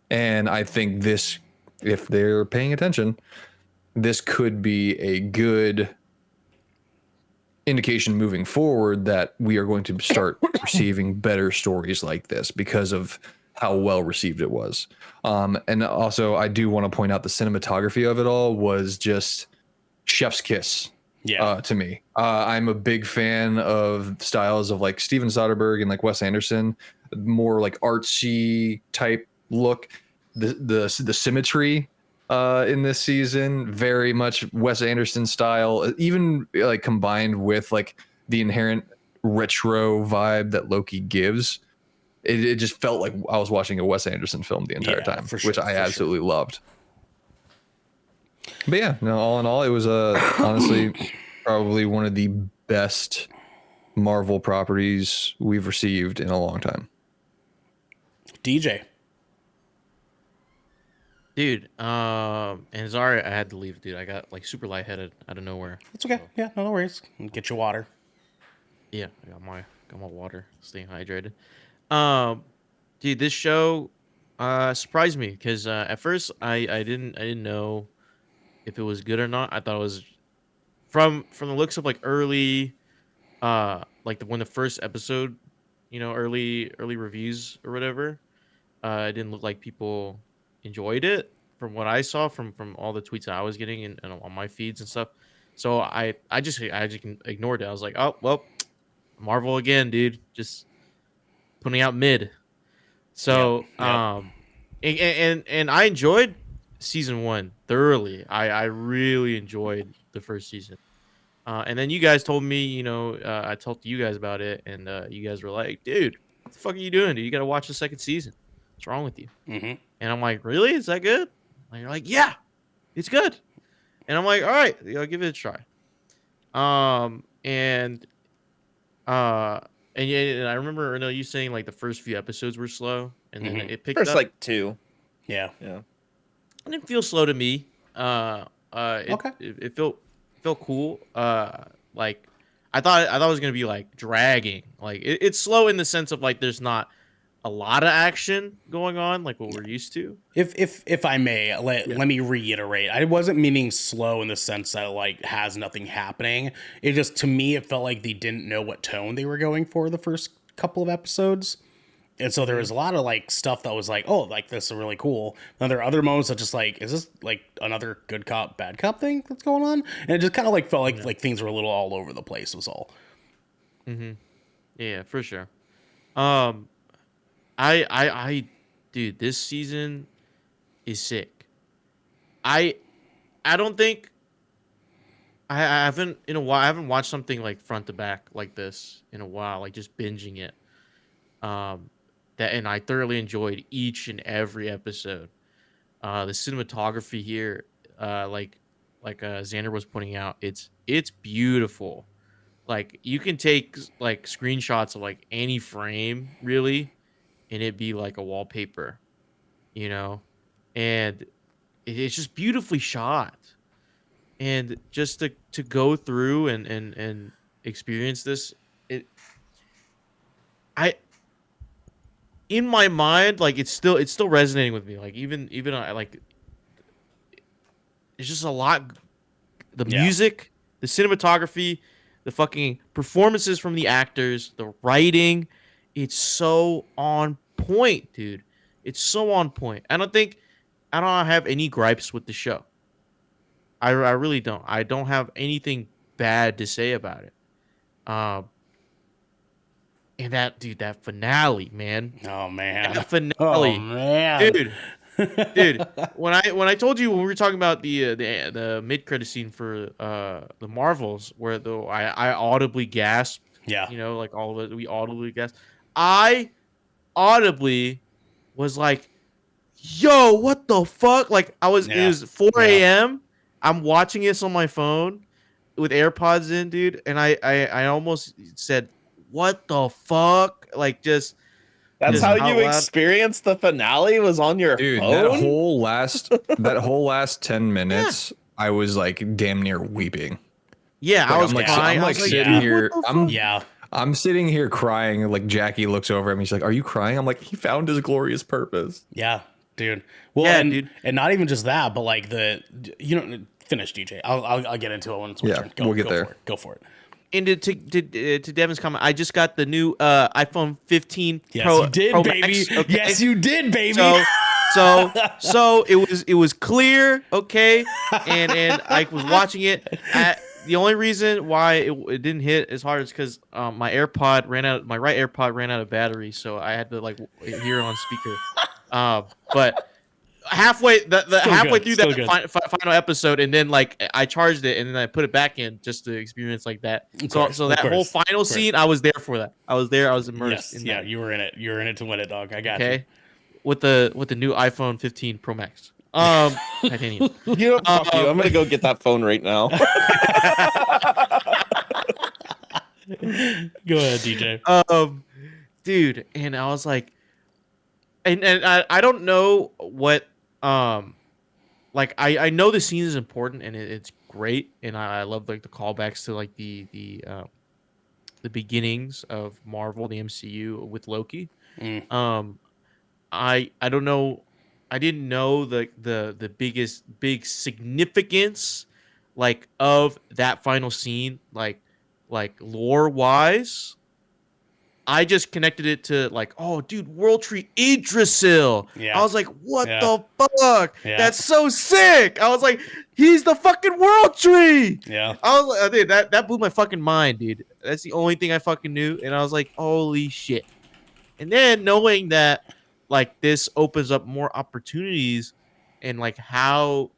And I think this, if they're paying attention, this could be a good indication moving forward that we are going to start receiving better stories like this because of how well received it was. And also, I do want to point out the cinematography of it all was just chef's kiss. Yeah. To me, I'm a big fan of styles of like Steven Soderbergh and like Wes Anderson, more like artsy type look. The symmetry in this season, very much Wes Anderson style, even like combined with like the inherent retro vibe that Loki gives. It just felt like I was watching a Wes Anderson film the entire time, for sure, which I for absolutely loved. But yeah, no, all in all, it was honestly probably one of the best Marvel properties we've received in a long time. DJ. Dude, and sorry I had to leave, dude. I got like super lightheaded out of nowhere. It's okay. Yeah, no worries. Get your water. Yeah, I got my water, staying hydrated. Dude, this show surprised me because at first I didn't know if it was good or not. I thought it was from the looks of like early like when the first episode, early reviews or whatever, it didn't look like people enjoyed it from what I saw from all the tweets that I was getting and on my feeds and stuff. So I just ignored it. I was like, oh well, Marvel again, dude, just putting out mid. So Yep. and I enjoyed season 1 thoroughly. I really enjoyed the first season. And then you guys told me, I talked to you guys about it, and you guys were like, dude, what the fuck are you doing, dude? You got to watch the second season. What's wrong with you? Mm-hmm. And I'm like, really? Is that good? And you're like, yeah, it's good. And I'm like, all right, I'll give it a try. And yeah, and I remember you saying like the first few episodes were slow, and then it picked First up. like 2. Yeah. Yeah. It didn't feel slow to me. Okay. It felt cool. Like I thought it was gonna be like dragging. Like it's slow in the sense of like there's not a lot of action going on like what we're used to. If I may, let me reiterate. I wasn't meaning slow in the sense that like has nothing happening. It just, to me, it felt like they didn't know what tone they were going for the first couple of episodes. And so there was a lot of like stuff that was like, oh, like this is really cool. Then there are other moments that just like, is this like another good cop, bad cop thing that's going on? And it just kind of like felt like things were a little all over the place was all. Mm-hmm. Yeah, for sure. Dude, this season is sick. I don't think I haven't in a while. I haven't watched something like front to back like this in a while, like just binging it. And I thoroughly enjoyed each and every episode. The cinematography here, like Xander was pointing out, it's beautiful. Like you can take like screenshots of like any frame really, and it'd be like a wallpaper, and it's just beautifully shot. And just to go through and experience this, in my mind, like it's still resonating with me. Like even I like, it's just a lot. The music, the cinematography, the fucking performances from the actors, the writing, it's so on point, dude. It's so on point. I don't have any gripes with the show. I really don't. I don't have anything bad to say about it. And that finale, man. Oh man. That finale. Oh man. Dude. When I told you when we were talking about the mid credit scene for the Marvels, where I audibly gasped. Yeah. Like all of it, we audibly gasped. I audibly was like, "Yo, what the fuck?" Like it was 4 a.m. I'm watching this on my phone with AirPods in, dude, and I almost said, "What the fuck?" Like just. That's how you experienced the finale, was on your phone? That whole last 10 minutes, I was like damn near weeping. Yeah, like, I was crying. I'm like sitting here. Yeah. I'm sitting here crying. Like Jackie looks over at me. She's like, "Are you crying?" I'm like, "He found his glorious purpose." Yeah, dude. Well, yeah, and, dude. And not even just that, but like finish, DJ. I'll get into it when it's my turn. We'll get there. Go for it. And to Devin's comment, I just got the new iPhone 15 Yes, Pro. you did, Pro baby. Max, okay? Yes, you did, baby. So it was clear, okay, and I was watching it. The only reason why it didn't hit as hard is because my right AirPod ran out of battery, so I had to like hear it on speaker. But halfway through that final episode, and then like I charged it, and then I put it back in just to experience like that. So that whole final scene, I was there for that. I was there. I was immersed. Yes, in yeah, that. you were in it. You were in it to win it, dog. I got you. Okay, with the new iPhone 15 Pro Max. Titanium. You know, fuck you. I'm gonna go get that phone right now. Go ahead, DJ. Dude, and I was like, and I don't know what like I know the scene is important and it's great, and I love like the callbacks to like the beginnings of Marvel, the MCU with Loki. Mm. I don't know. I didn't know the big significance like of that final scene, like lore wise. I just connected it to like, oh, dude, World Tree Yggdrasil. I Yeah. was like, what Yeah. the fuck? Yeah. That's so sick. I was like, he's the fucking World Tree. Yeah. I was like, dude, that blew my fucking mind, dude. That's the only thing I fucking knew, and I was like, holy shit. And then knowing that like this opens up more opportunities and like how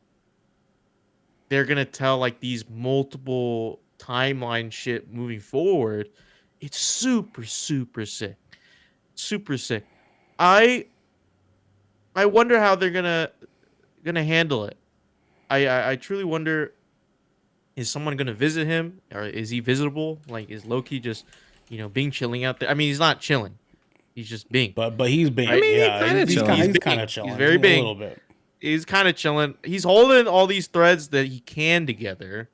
they're gonna tell like these multiple timeline shit moving forward, it's super sick. Super sick. I I wonder how they're gonna handle it. I truly wonder, is someone gonna visit him, or is he visitable? Like, is Loki just, being chilling out there? I mean, he's not chilling. He's just being. But he's being, I mean, yeah, kinda he's chilling. kind He's of being. chilling. He's very a big. little bit. He's kind of chilling. He's holding all these threads that he can together,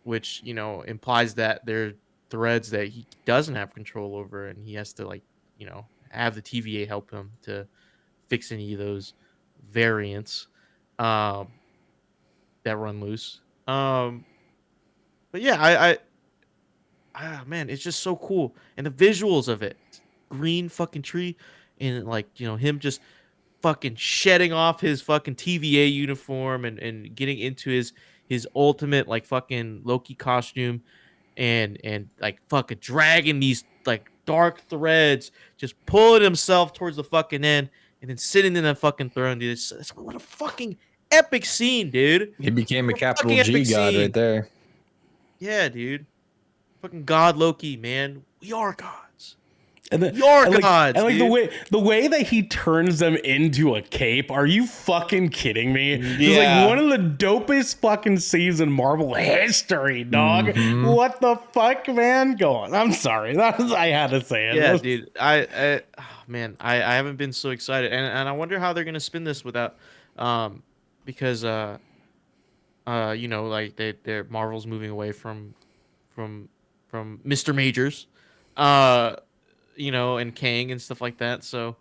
which implies that they're threads that he doesn't have control over, and he has to like have the TVA help him to fix any of those variants that run loose. But yeah, man, it's just so cool, and the visuals of it, green fucking tree, and like him just fucking shedding off his fucking TVA uniform and getting into his ultimate like fucking Loki costume, and like fucking dragging these like dark threads, just pulling himself towards the fucking end, and then sitting in that fucking throne, dude. It's what a fucking epic scene, dude. He became a What capital fucking G epic god scene. right there. Yeah, dude. Fucking God Loki, man. We are gods. And then, Your and like, gods, and like dude. the way that he turns them into a cape. Are you fucking kidding me? It's Yeah. like one of the dopest fucking scenes in Marvel history, dog. Mm-hmm. What the fuck, man? Go on. I'm sorry. I had to say it. Yeah, dude. I haven't been so excited, and I wonder how they're gonna spin this without, because like they're Marvel's moving away from Mr. Majors, and Kang and stuff like that. So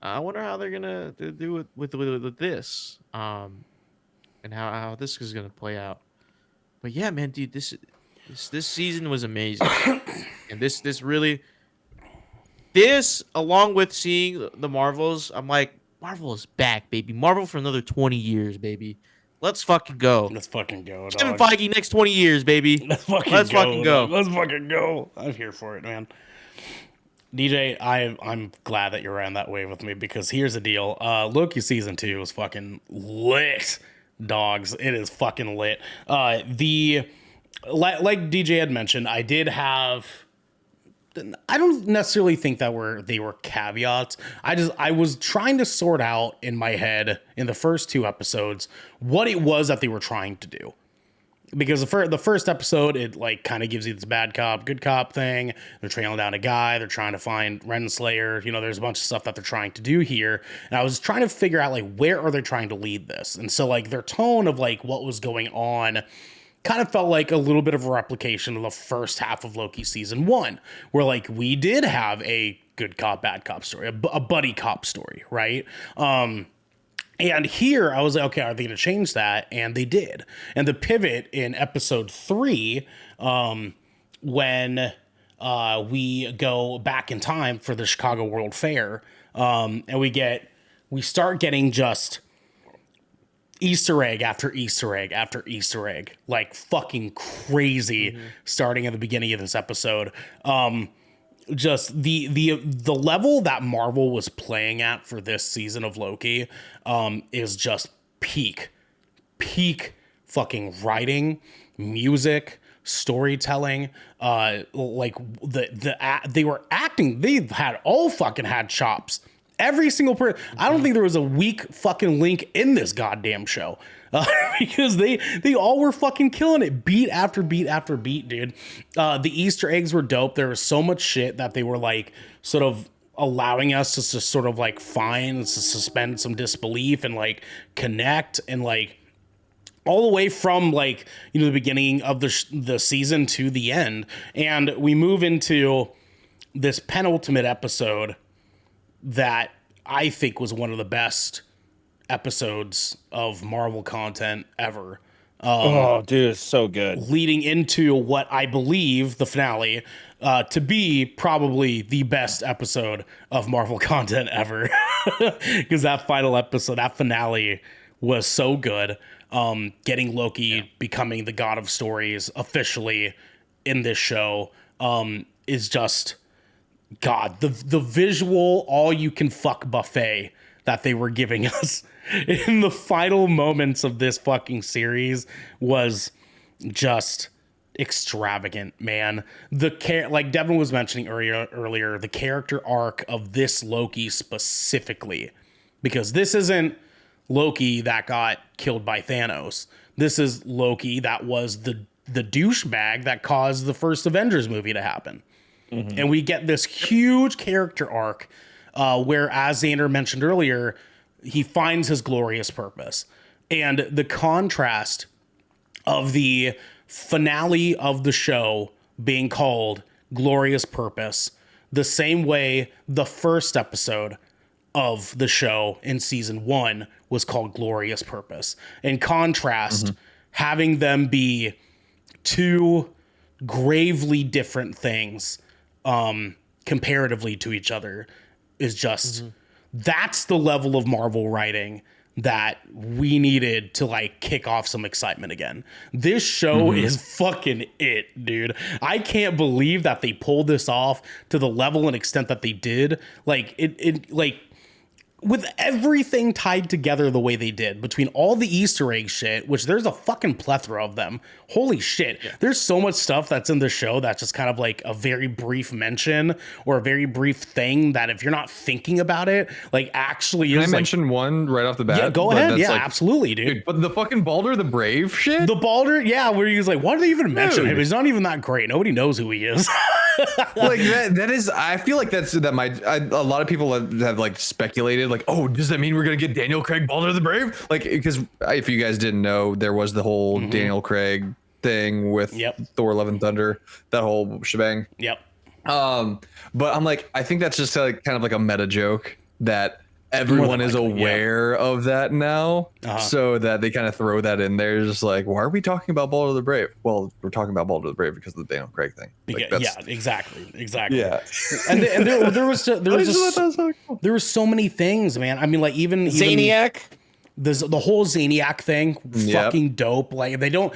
I wonder how they're gonna do it with this, and how this is gonna play out. But yeah, man, dude, this season was amazing, and this really. This, along with seeing the Marvels, I'm like, Marvel is back, baby. Marvel for another 20 years, baby. Let's fucking go. Let's fucking go, Kevin dog. Feige, next 20 years, baby. Let's fucking fucking go. dog. Let's fucking go. I'm here for it, man. DJ, I'm glad that you're riding that wave with me, because here's the deal. Loki season 2 is fucking lit, dogs. It is fucking lit. Like DJ had mentioned, I did have. I don't necessarily think that they were caveats. I was trying to sort out in my head in the first 2 episodes what it was that they were trying to do. Because the first episode, it like kind of gives you this bad cop, good cop thing. They're trailing down a guy. They're trying to find Renslayer. There's a bunch of stuff that they're trying to do here. And I was trying to figure out like where are they trying to lead this. And so like their tone of like what was going on kind of felt like a little bit of a replication of the first half of Loki season 1, where like we did have a good cop, bad cop story, a buddy cop story, right? And here I was like, okay, are they going to change that? And they did. And the pivot in episode 3, when we go back in time for the Chicago World Fair, and we start getting just Easter egg after Easter egg after Easter egg, like fucking crazy, starting at the beginning of this episode. Just the level that Marvel was playing at for this season of Loki is just peak fucking writing, music, storytelling. Like they were acting. They had all fucking had chops Every single person. I don't think there was a weak fucking link in this goddamn show. Because they all were fucking killing it, beat after beat after beat, dude. The Easter eggs were dope. There was so much shit that they were like sort of allowing us to just sort of like find, to suspend some disbelief and like connect and like all the way from like, you know, the beginning of the season to the end. And we move into this penultimate episode that I think was one of the best episodes of Marvel content ever. Oh, dude, it's so good. Leading into what I believe the finale to be probably the best episode of Marvel content ever. Because that final episode, that finale was so good. Getting Loki becoming the god of stories officially in this show is just, God, the visual all you can fuck buffet that they were giving us in the final moments of this fucking series was just extravagant, man. Like Devin was mentioning earlier, the character arc of this Loki specifically, because this isn't Loki that got killed by Thanos. This is Loki that was the douchebag that caused the first Avengers movie to happen. Mm-hmm. And we get this huge character arc where, as Xander mentioned earlier, he finds his glorious purpose. And the contrast of the finale of the show being called Glorious Purpose, the same way the first episode of the show in season 1 was called Glorious Purpose. In contrast, having them be two gravely different things comparatively to each other is just, that's the level of Marvel writing that we needed to like kick off some excitement again. This show is fucking it, dude. I can't believe that they pulled this off to the level and extent that they did. Like it like with everything tied together the way they did, between all the Easter egg shit, which there's a fucking plethora of them. Holy shit. Yeah. There's so much stuff that's in the show that's just kind of like a very brief mention or a very brief thing that if you're not thinking about it, like actually Can is I mention one right off the bat? Yeah, go ahead. Yeah, like, absolutely, dude. But the fucking Baldur the Brave shit? The Baldur, yeah, where he's like, why do they even mention him? He's not even that great. Nobody knows who he is. Like that is, I feel like a lot of people have like speculated like, oh, does that mean we're gonna get Daniel Craig Baldur the Brave? Like, because if you guys didn't know, there was the whole Daniel Craig thing with Thor Love and Thunder, that whole shebang. But I'm like, I think that's just like kind of like a meta joke that everyone is aware of that now, so that they kind of throw that in there, just like, why are we talking about Baldur the Brave? Well, we're talking about Baldur the Brave because of the Daniel Craig thing. Like, exactly. Yeah, and there was so many things, man. I mean, like even Zaniac. The whole Zaniac thing, fucking dope. Like they don't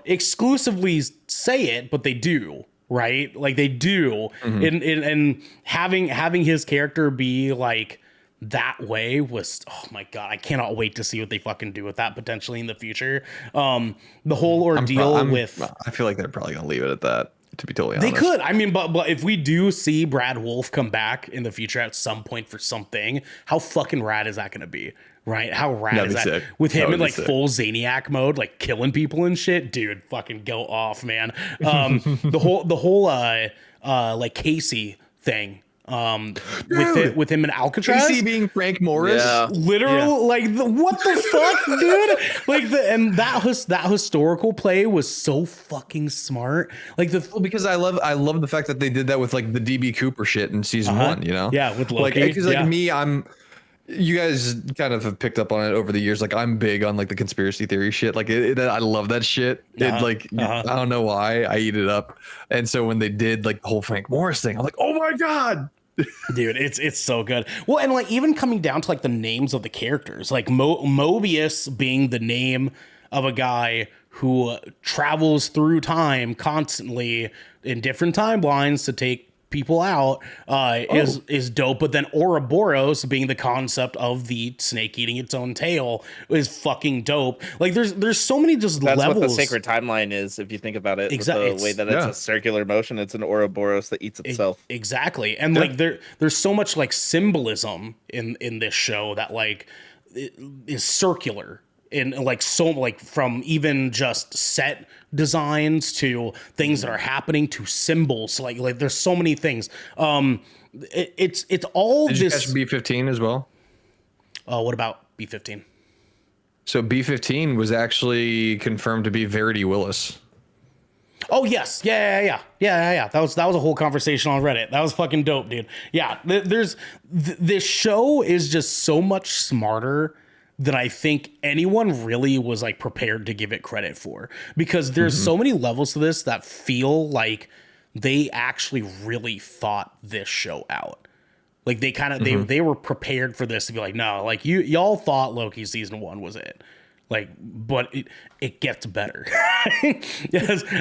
exclusively say it, but they do. Right, like they do, and having his character be like that way was, oh my god, I cannot wait to see what they fucking do with that potentially in the future. The whole ordeal I feel like they're probably gonna leave it at that, to be totally honest. They could. I mean, but if we do see Brad Wolf come back in the future at some point for something, how fucking rad is that gonna be? Right? How rad is that? Sick. With him in like full Zaniac mode, like killing people and shit, dude, fucking go off, man. The whole like Casey thing. With him in Alcatraz, Casey being Frank Morris, literal, like what the fuck, dude? Like that historical play was so fucking smart. Like because I love the fact that they did that with like the DB Cooper shit in season 1, you know? Yeah, with Loki. Like, because like me, you guys kind of have picked up on it over the years. Like I'm big on like the conspiracy theory shit. Like I love that shit. I don't know why I eat it up. And so when they did like the whole Frank Morris thing, I'm like, oh my god, dude, it's so good. Well, and like even coming down to like the names of the characters, like Mobius being the name of a guy who travels through time constantly in different timelines to take people out is dope. But then Ouroboros being the concept of the snake eating its own tail is fucking dope. Like there's so many just That's levels. what the sacred timeline is, if you think about it. With the way that it's a circular motion, it's an Ouroboros that eats itself. Exactly. And like there's so much like symbolism in this show that like is circular. In like so like from even just set designs to things that are happening to symbols, like there's so many things. It's all Did this. you catch B-15 as well? What about B-15? So B-15 was actually confirmed to be Verity Willis. Oh yes, yeah. That was a whole conversation on Reddit. That was fucking dope, dude. Yeah, this show is just so much smarter than I think anyone really was like prepared to give it credit for, because there's so many levels to this that feel like they actually really thought this show out. Like they kind of they were prepared for this to be like, no, like y'all thought Loki season 1 was it. Like, but it gets better.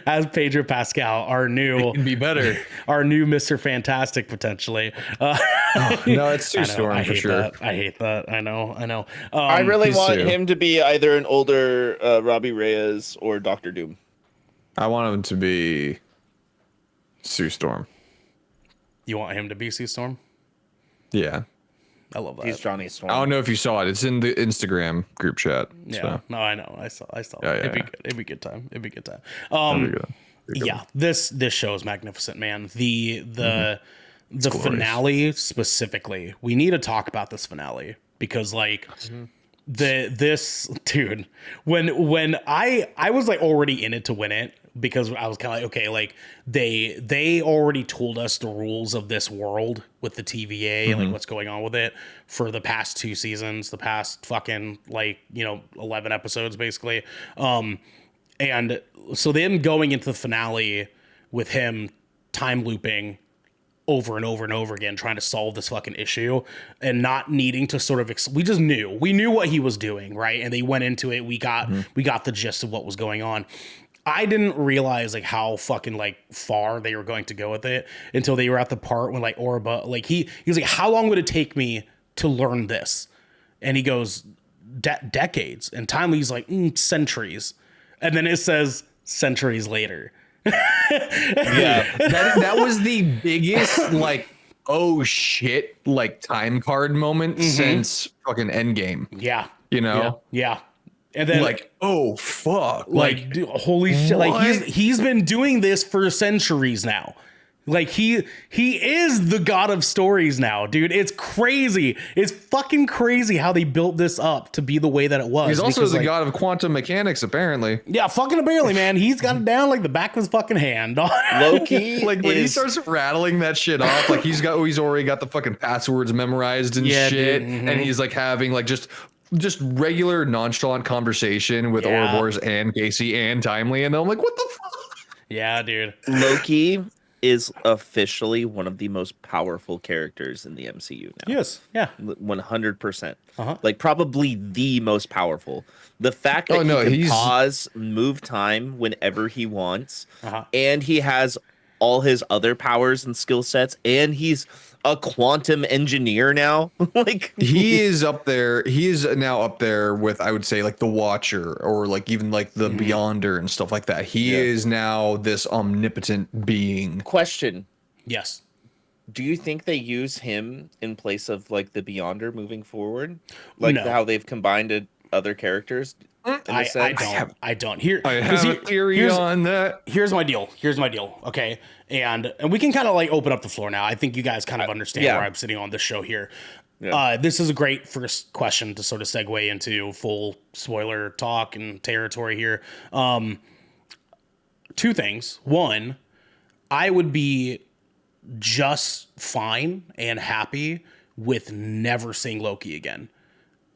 as Pedro Pascal, our new It can be better. our new Mr. Fantastic potentially. No, it's Sue Storm for sure. I hate that. I know. I really want Sue. him to be either an older Robbie Reyes or Doctor Doom. I want him to be Sue Storm. You want him to be Sea Storm? Yeah. I love that. He's Johnny Storm. I don't know if you saw it. It's in the Instagram group chat. Yeah. So. No, I know. I saw. Yeah, It'd be yeah. good. It'd be a good time. There we go. Yeah. This show is magnificent, man. The glorious. finale specifically. We need to talk about this finale because like this dude, when I was like already in it to win it, because I was kind of like, okay, like they already told us the rules of this world with the TVA and like what's going on with it for the past 2 seasons, the past fucking 11 episodes basically. And so them going into the finale with him time looping over and over and over again, trying to solve this fucking issue and not needing to sort of, we knew what he was doing. Right. And they went into it. We got the gist of what was going on. I didn't realize like how fucking like far they were going to go with it until they were at the part when like Orba, like he was like, how long would it take me to learn this? And he goes, decades. And Timely's like, centuries. And then it says centuries later. Yeah. That was the biggest like oh shit like time card moment since fucking Endgame. Yeah. You know? Yeah. And then Like, oh fuck. like dude, holy shit. Like what? he's been doing this for centuries now. Like he is the god of stories now, dude. It's crazy. It's fucking crazy how they built this up to be the way that it was. He's also because, the like, god of quantum mechanics, apparently. Yeah, fucking barely, man. He's got it down like the back of his fucking hand. Loki Like when he is starts rattling that shit off, like he's already got the fucking passwords memorized and Yeah, shit, dude. and he's like having like just regular nonchalant conversation with Yeah. Ouroboros and Casey and Timely, and I'm like, what the fuck? Yeah, dude. Loki is officially one of the most powerful characters in the MCU now. Yes. Yeah. 100%. Uh-huh. Like probably the most powerful. The fact that Oh, no, he can he's- pause, move time whenever he wants, Uh-huh. and he has all his other powers and skill sets, and he's a quantum engineer now. Like He is up there. He is now up there with, I would say, like the Watcher or like even like the Beyonder and stuff like that. He is now this omnipotent being. question. Yes. Do you think they use him in place of like the Beyonder moving forward? Like No. how they've combined other characters? in a I sense? don't. I don't. Here, I 'cause have a theory here's- on that. Here's my deal. Okay. And we can kind of like open up the floor now. I think you guys kind of understand yeah. where I'm sitting on this show here. Yeah. This is a great first question to sort of segue into full spoiler talk and territory here. 2 things. One, I would be just fine and happy with never seeing Loki again.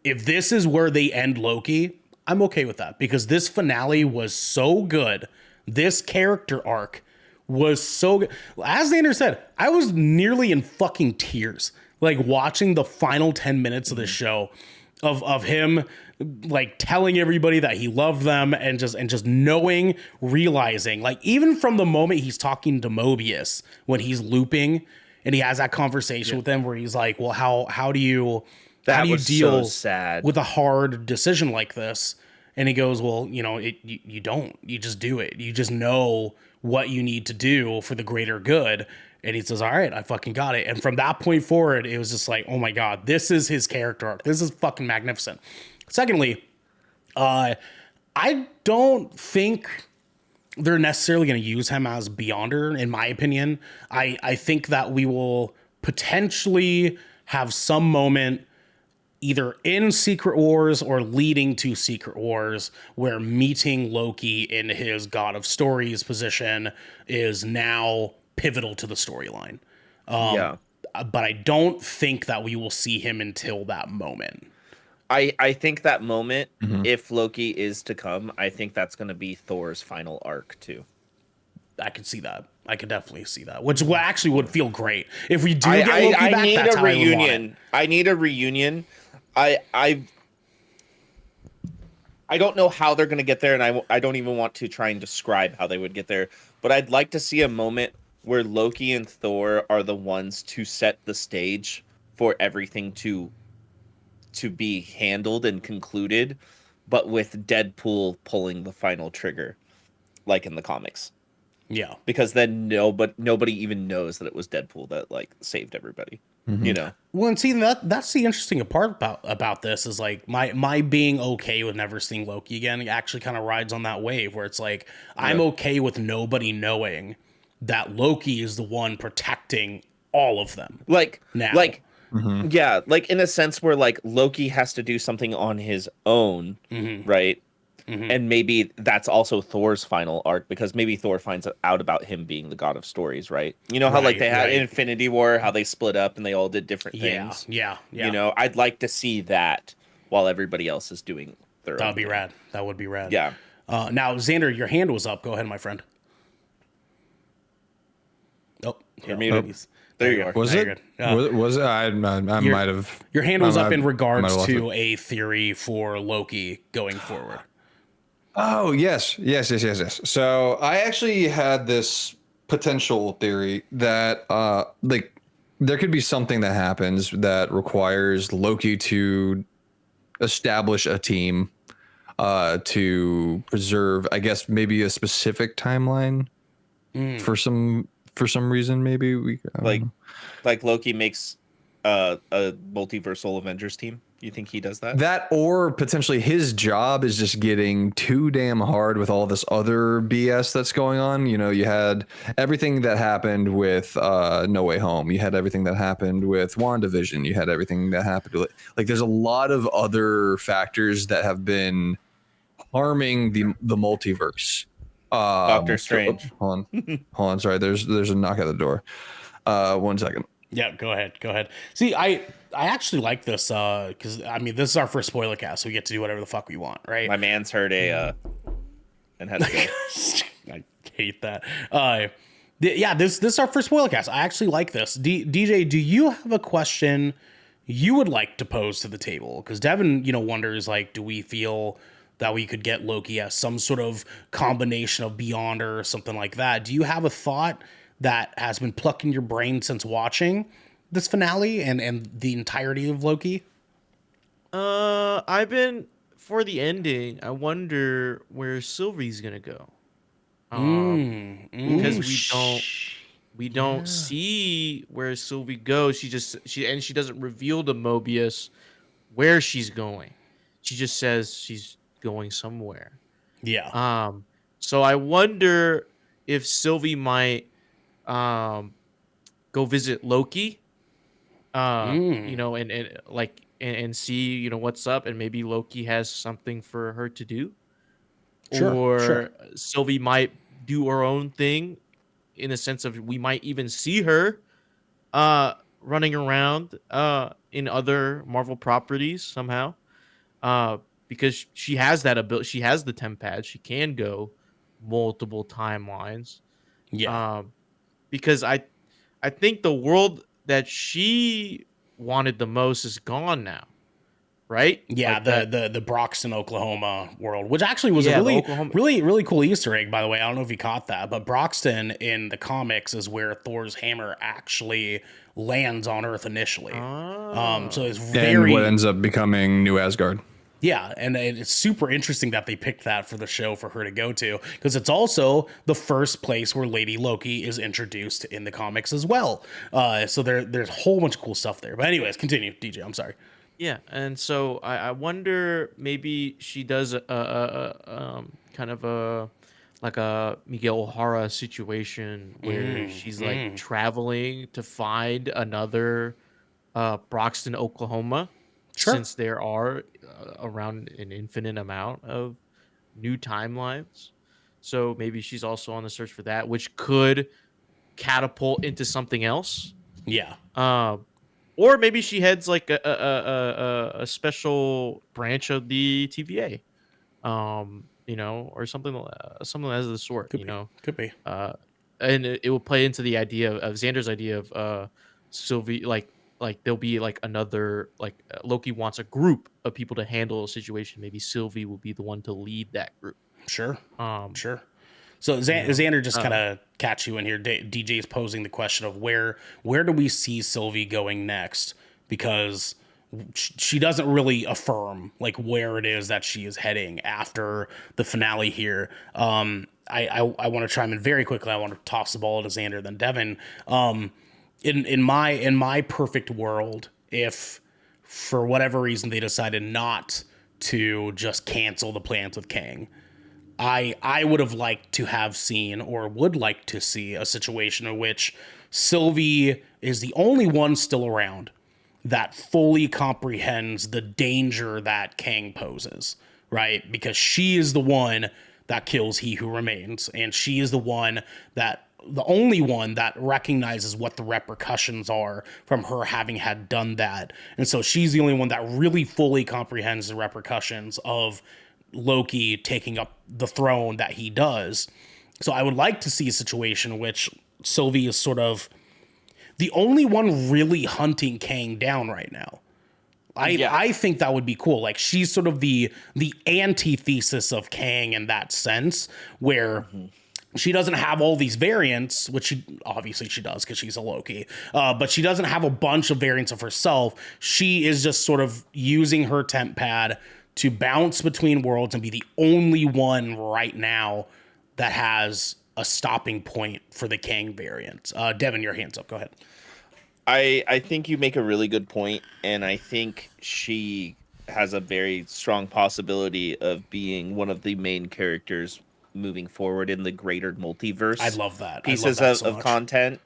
If this is where they end Loki, I'm okay with that because this finale was so good. This character arc was so good. As Xander said, I was nearly in fucking tears, like watching the final 10 minutes of this show. of him like telling everybody that he loved them and just knowing, realizing, like even from the moment he's talking to Mobius when he's looping and he has that conversation with him where he's like, well, how do you was deal so sad. with a hard decision like this? And he goes, well, you don't, you just do it. You just know what you need to do for the greater good. And he says, all right, I fucking got it. And from that point forward, it was just like, oh my God, this is his character arc. This is fucking magnificent. Secondly, I don't think they're necessarily going to use him as Beyonder, in my opinion. I think that we will potentially have some moment either in Secret Wars or leading to Secret Wars where meeting Loki in his God of Stories position is now pivotal to the storyline. But I don't think that we will see him until that moment. I think that moment, if Loki is to come, I think that's going to be Thor's final arc too. I could see that. I could definitely see that, which actually would feel great if we do get Loki back. Need that's a how reunion. I need a reunion. I don't know how they're going to get there, and I don't even want to try and describe how they would get there. But I'd like to see a moment where Loki and Thor are the ones to set the stage for everything to be handled and concluded, but with Deadpool pulling the final trigger, like in the comics. Yeah, because then nobody even knows that it was Deadpool that like saved everybody. You know. Well, and see that's the interesting part about this is like my being okay with never seeing Loki again. It actually kind of rides on that wave where it's like I'm okay with nobody knowing that Loki is the one protecting all of them. Like now. Yeah, like in a sense where like Loki has to do something on his own, right? And maybe that's also Thor's final arc because maybe Thor finds out about him being the God of Stories, right? You know how like they had Infinity War, how they split up and they all did different things. Yeah. You know, I'd like to see that while everybody else is doing their own. That'd be rad. That would be rad. Yeah. Now, Xander, your hand was up. Go ahead, my friend. Oh, You're muted. There you are. Was it? Was it? I might have. Your hand was up in regards to a theory for Loki going forward. Oh, yes. So I actually had this potential theory that like there could be something that happens that requires Loki to establish a team to preserve, I guess, maybe a specific timeline for some reason. Maybe we like Loki makes a multiversal Avengers team. You think he does that? That, or potentially his job is just getting too damn hard with all this other BS that's going on. You know, you had everything that happened with No Way Home. You had everything that happened with WandaVision. You had everything that happened with, like, there's a lot of other factors that have been harming the multiverse. Doctor Strange. Hold on. Sorry, there's a knock at the door. 1 second. Yeah, go ahead. See, I actually like this because I mean this is our first spoiler cast, so we get to do whatever the fuck we want, right? My man's heard and had to go. I hate that. This is our first spoiler cast. I actually like this. DJ, do you have a question you would like to pose to the table? Because Devin, wonders like, do we feel that we could get Loki as some sort of combination of Beyonder or something like that? Do you have a thought that has been plucking your brain since watching this finale and the entirety of Loki? I've been for the ending. I wonder where Sylvie's gonna go. Because we don't see where Sylvie goes. She doesn't reveal to Mobius where she's going. She just says she's going somewhere. Yeah. So I wonder if Sylvie might go visit Loki, and see, what's up, and maybe Loki has something for her to do. Sure. Sylvie might do her own thing in the sense of we might even see her running around in other Marvel properties somehow. Because she has that ability. She has the tempad. She can go multiple timelines. Yeah. Because I think the world that she wanted the most is gone now. right? Yeah, Like that. the Broxton, Oklahoma world, which actually was Yeah, a the really, Oklahoma- really cool Easter egg, by the way. I don't know if you caught that, but Broxton in the comics is where Thor's hammer actually lands on Earth initially. So it's And what very, ends up becoming New Asgard. yeah, and it's super interesting that they picked that for the show for her to go to, because it's also the first place where Lady Loki is introduced in the comics as well. So there's a whole bunch of cool stuff there. But anyways, continue, DJ. I'm sorry. Yeah, and so I wonder maybe she does kind of a like a Miguel O'Hara situation where she's like traveling to find another Broxton, Oklahoma, Sure. since there are around an infinite amount of new timelines. So maybe she's also on the search for that, which could catapult into something else. Yeah. Or maybe she heads like a special branch of the TVA, or something as of the sort, Could be. and it will play into the idea of Xander's idea of Sylvie, like there'll be like another Loki wants a group of people to handle a situation. Maybe Sylvie will be the one to lead that group. Sure. Um, Sure. So Xander, just kind of catch you in here. DJ is posing the question of where do we see Sylvie going next, because she doesn't really affirm like where it is that she is heading after the finale here. I want to chime in very quickly. I want to toss the ball to Xander, then Devin. In my perfect world, if for whatever reason they decided not to just cancel the plans with Kang, I would have liked to have seen, or would like to see, a situation in which Sylvie is the only one still around that fully comprehends the danger that Kang poses, right? Because she is the one that kills He Who Remains, and she is the only one that recognizes what the repercussions are from her having had done that. And so she's the only one that really fully comprehends the repercussions of Loki taking up the throne that he does. So I would like to see a situation in which Sylvie is sort of the only one really hunting Kang down right now. I think that would be cool. Like, she's sort of the antithesis of Kang in that sense, where she doesn't have all these variants, which obviously she does because she's a Loki, but she doesn't have a bunch of variants of herself. She is just sort of using her temp pad to bounce between worlds and be the only one right now that has a stopping point for the Kang variant. Devin, your hand's up. Go ahead. I think you make a really good point, and I think she has a very strong possibility of being one of the main characters moving forward in the greater multiverse. I love that. Pieces I love that so of much. content,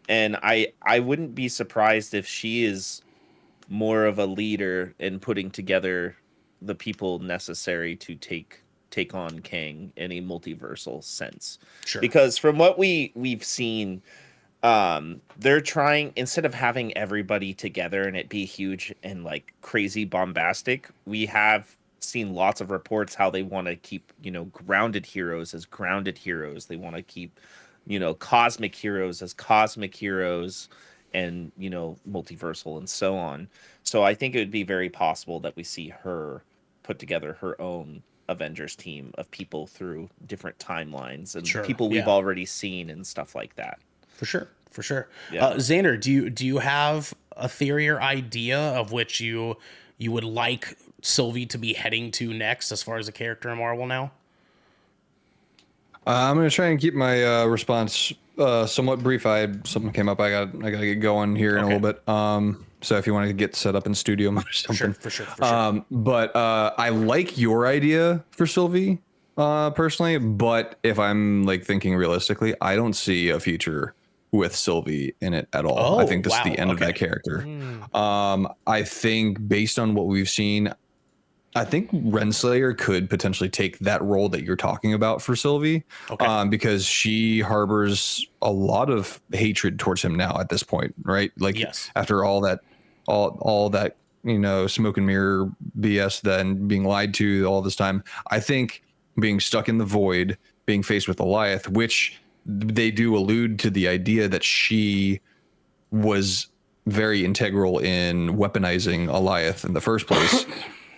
and I wouldn't be surprised if she is more of a leader in putting together the people necessary to take on Kang in a multiversal sense. Sure. Because from what we've seen, they're trying, instead of having everybody together and it be huge and like crazy bombastic, we have seen lots of reports how they want to keep, grounded heroes as grounded heroes. They want to keep, cosmic heroes as cosmic heroes, and, multiversal and so on. So I think it would be very possible that we see her put together her own Avengers team of people through different timelines and Sure, people we've yeah. already seen and stuff like that. For sure. Yeah. Xander, do you have a theory or idea of which you would like Sylvie to be heading to next as far as a character in Marvel now? I'm gonna try and keep my response somewhat brief. Something came up. I gotta get going here in a Okay. little bit. So if you want to get set up in studio mode or something. For sure. But I like your idea for Sylvie, personally. But if I'm like thinking realistically, I don't see a future with Sylvie in it at all. I think this is the end of that character. I think based on what we've seen, I think Renslayer could potentially take that role that you're talking about for Sylvie, because she harbors a lot of hatred towards him now at this point, right? Like, Yes. after all that, smoke and mirror BS, then being lied to all this time, I think being stuck in the void, being faced with Goliath, which they do allude to the idea that she was very integral in weaponizing Alioth in the first place.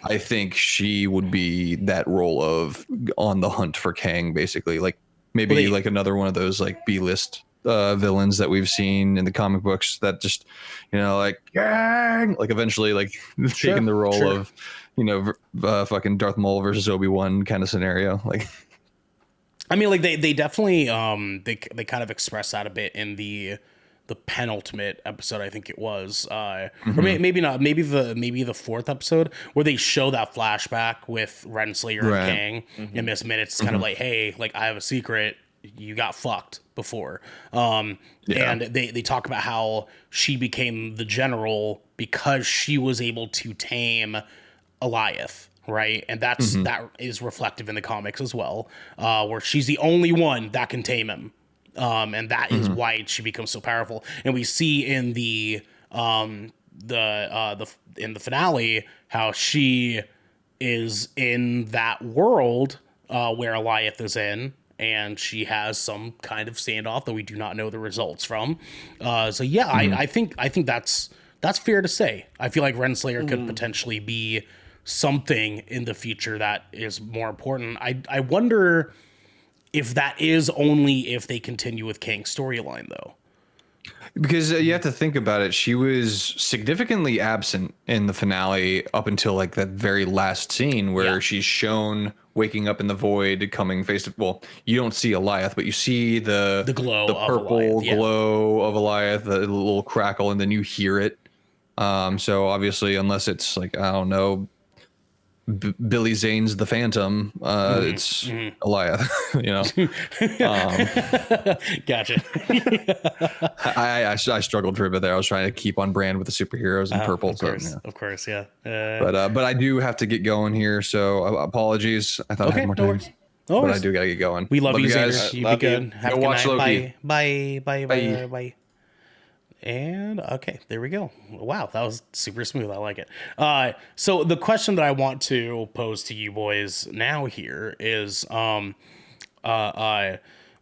I think she would be that role of on the hunt for Kang, basically. Like maybe like another one of those like B-list villains that we've seen in the comic books that just, like Kang, like eventually like taking the role of, fucking Darth Maul versus Obi-Wan kind of scenario. Like, I mean, like they definitely they kind of express that a bit in the penultimate episode, I think it was, or maybe not, maybe the fourth episode where they show that flashback with Renslayer and Kang in this minute. It's kind of like, hey, like I have a secret, you got fucked before, and they talk about how she became the general because she was able to tame Alioth. Right, and that is reflective in the comics as well, where she's the only one that can tame him, and that is why she becomes so powerful. And we see in the finale how she is in that world where Alioth is in, and she has some kind of standoff that we do not know the results from. So yeah, I think that's fair to say. I feel like Renslayer could potentially be something in the future that is more important. I wonder if that is only if they continue with Kang's storyline, though. Because you have to think about it. She was significantly absent in the finale up until like that very last scene where she's shown waking up in the void, coming face to, well, you don't see Alioth, but you see the glow, the of purple Alioth, glow of Alioth, the little crackle, and then you hear it. So obviously, unless it's like, I don't know, Billy Zane's the Phantom, it's Alioth, Gotcha. I struggled for a bit there. I was trying to keep on brand with the superheroes and purple. Of course, yeah. But I do have to get going here, so apologies. I thought I had more time. But I do gotta get going. We love you guys. Xander. You be good. Have a good watch night. Loki. Bye. And okay, there we go. Wow, that was super smooth. I like it. So the question that I want to pose to you boys now here is,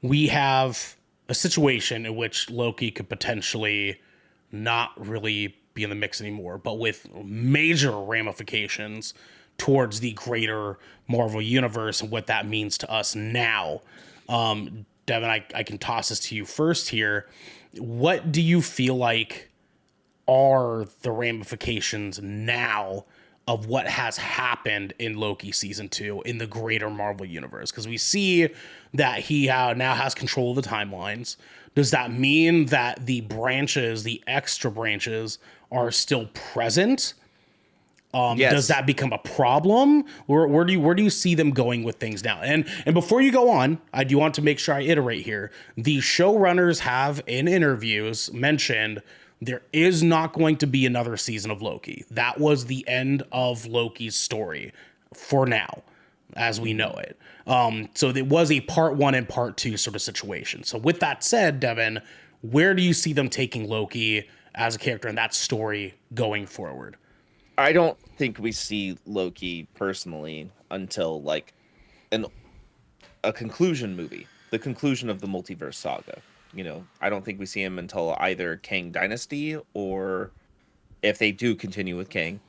we have a situation in which Loki could potentially not really be in the mix anymore, but with major ramifications towards the greater Marvel universe and what that means to us now. Devin, I can toss this to you first here. What do you feel like are the ramifications now of what has happened in Loki season 2 in the greater Marvel universe? Because we see that he now has control of the timelines. Does that mean that the branches, the extra branches, are still present? Yes. Does that become a problem? Where do you see them going with things now? And before you go on, I do want to make sure I iterate here. The showrunners have in interviews mentioned there is not going to be another season of Loki. That was the end of Loki's story for now, as we know it. So it was a part 1 and part 2 sort of situation. So with that said, Devin, where do you see them taking Loki as a character in that story going forward? I don't think we see Loki personally until like a conclusion movie, the conclusion of the multiverse saga. I don't think we see him until either Kang Dynasty, or if they do continue with Kang,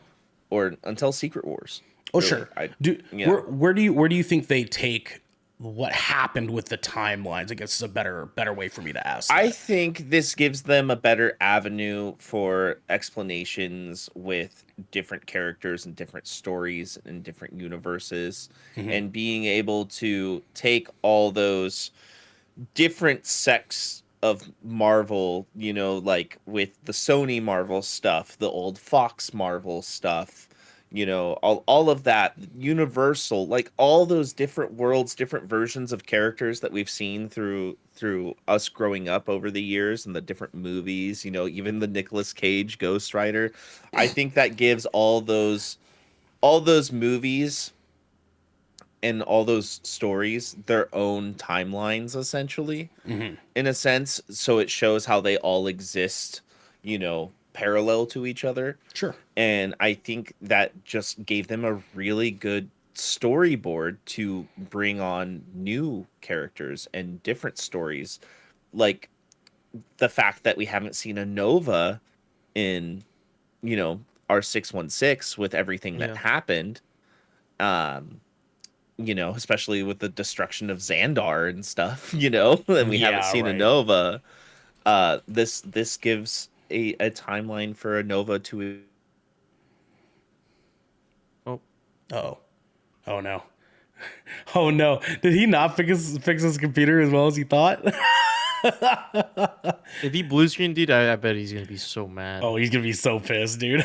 or until Secret Wars. Oh, really. Sure. Where do you think they take what happened with the timelines? I guess is a better way for me to ask. I think this gives them a better avenue for explanations with different characters and different stories and different universes, and being able to take all those different sects of Marvel, like with the Sony Marvel stuff, the old Fox Marvel stuff, all of that, Universal, like all those different worlds, different versions of characters that we've seen through us growing up over the years, and the different movies, even the Nicolas Cage Ghost Rider. I think that gives all those movies and all those stories their own timelines, essentially, in a sense. So it shows how they all exist, parallel to each other. Sure. And I think that just gave them a really good storyboard to bring on new characters and different stories. Like the fact that we haven't seen a Nova in, our 616 with everything that Yeah. happened. Especially with the destruction of Xandar and stuff, and we haven't Yeah, seen a right. Nova. This gives a timeline for a Nova to. Oh, Oh. Oh no. Oh no. Did he not fix his computer as well as he thought? if he blue screen, dude, I bet he's gonna be so mad. Oh, he's gonna be so pissed, dude.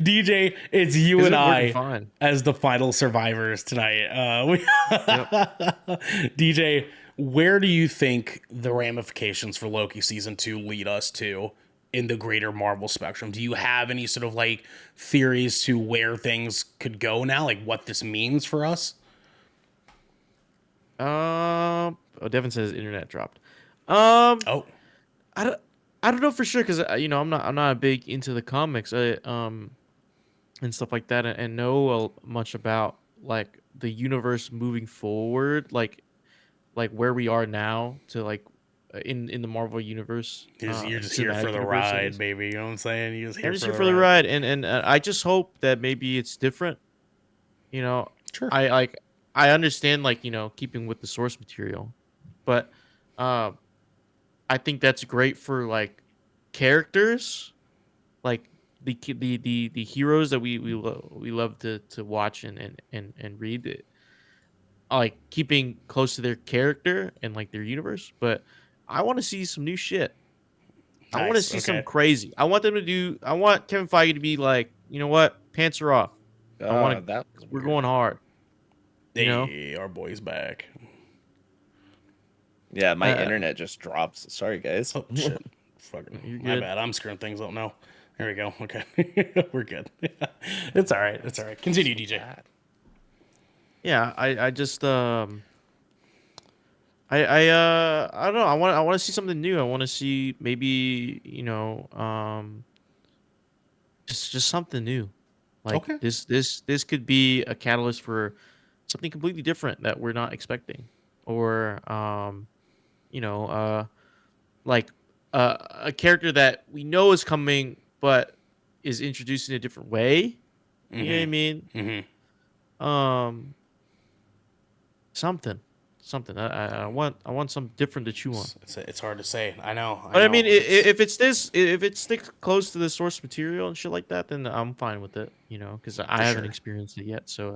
DJ, it's you 'Cause and it's working I fine. as the final survivors tonight. Yep. DJ, where do you think the ramifications for Loki season 2 lead us to in the greater Marvel spectrum? Do you have any sort of like theories to where things could go now, like what this means for us? Oh, Devin says internet dropped. Um, Oh, I don't, I don't know for sure because I'm not a big into the comics, and stuff like that, and know much about like the universe moving forward, like where we are now to like in the Marvel universe, you're just here cinematic for the universe, that ride, is. baby. You know what I'm saying? You're just I'm here just for here the for the ride. ride, and I just hope that maybe it's different. You know, Sure. I like I understand like keeping with the source material, but uh, I think that's great for like characters, like the heroes that we love to watch and read it, like keeping close to their character and like their universe. But I want to see some new shit. I want to Nice. see some Okay. crazy. I want them to do. I want Kevin Feige to be like, you know what, pants are off. I want to. That was We're weird. going hard. You know? Hey, our boy's back. Yeah, my Uh, internet just drops. Sorry, guys. Oh shit! Fucking You're my good. bad. I'm screwing things up now. There we go. Okay, we're good. It's all right. It's all right. Continue, DJ. Yeah, I just I don't know. I want to see something new. I want to see maybe just something new. Like Okay. this could be a catalyst for something completely different that we're not expecting, or you know like a character that we know is coming but is introduced in a different way. You know what I mean? Um, something, something. I want something different to chew on. It's hard to say. I know. But I know. mean, if it's this, if it sticks close to the source material and shit like that, then I'm fine with it. Because I haven't sure. experienced it yet, so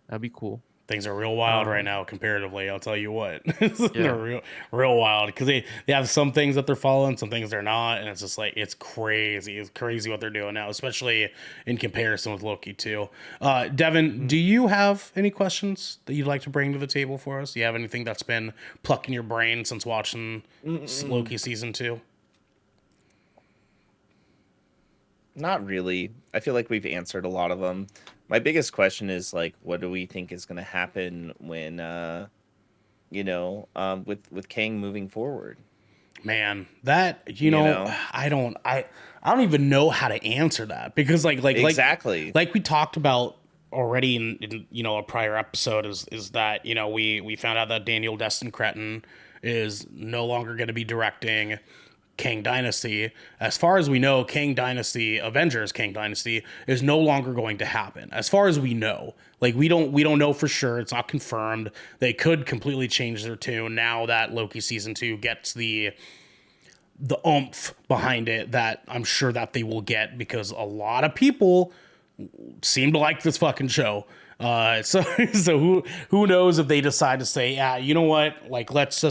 that'd be cool. Things are real wild right Um, now comparatively. I'll tell you what. Yeah. They're real wild because they have some things that they're following, some things they're not, and it's just like it's crazy. It's crazy what they're doing now, especially in comparison with Loki too. Devin, do you have any questions that you'd like to bring to the table for us? Do you have anything that's been plucking your brain since watching Loki season 2? Not really. I feel like we've answered a lot of them. My biggest question is like, what do we think is going to happen when, with Kang moving forward? Man, that I don't even know how to answer that because like Exactly. like we talked about already in a prior episode is that we found out that Daniel Destin Cretton is no longer going to be directing Kang Dynasty. As far as we know, Avengers Kang Dynasty is no longer going to happen. As far as we know, like we don't know for sure. It's not confirmed. They could completely change their tune now that Loki season 2 gets the oomph behind it that I'm sure that they will get because a lot of people seem to like this fucking show. So who knows if they decide to say, yeah, you know what, like let's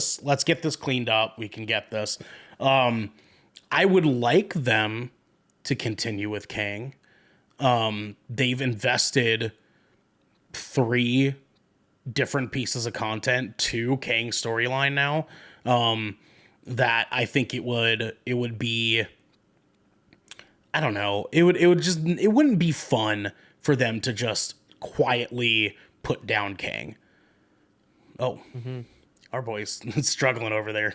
get this cleaned up. We can get this. I would like them to continue with Kang. They've invested 3 different pieces of content to Kang's storyline now. That I think it would be, I don't know, it wouldn't be fun for them to just quietly put down Kang. Oh, our boy's struggling over there.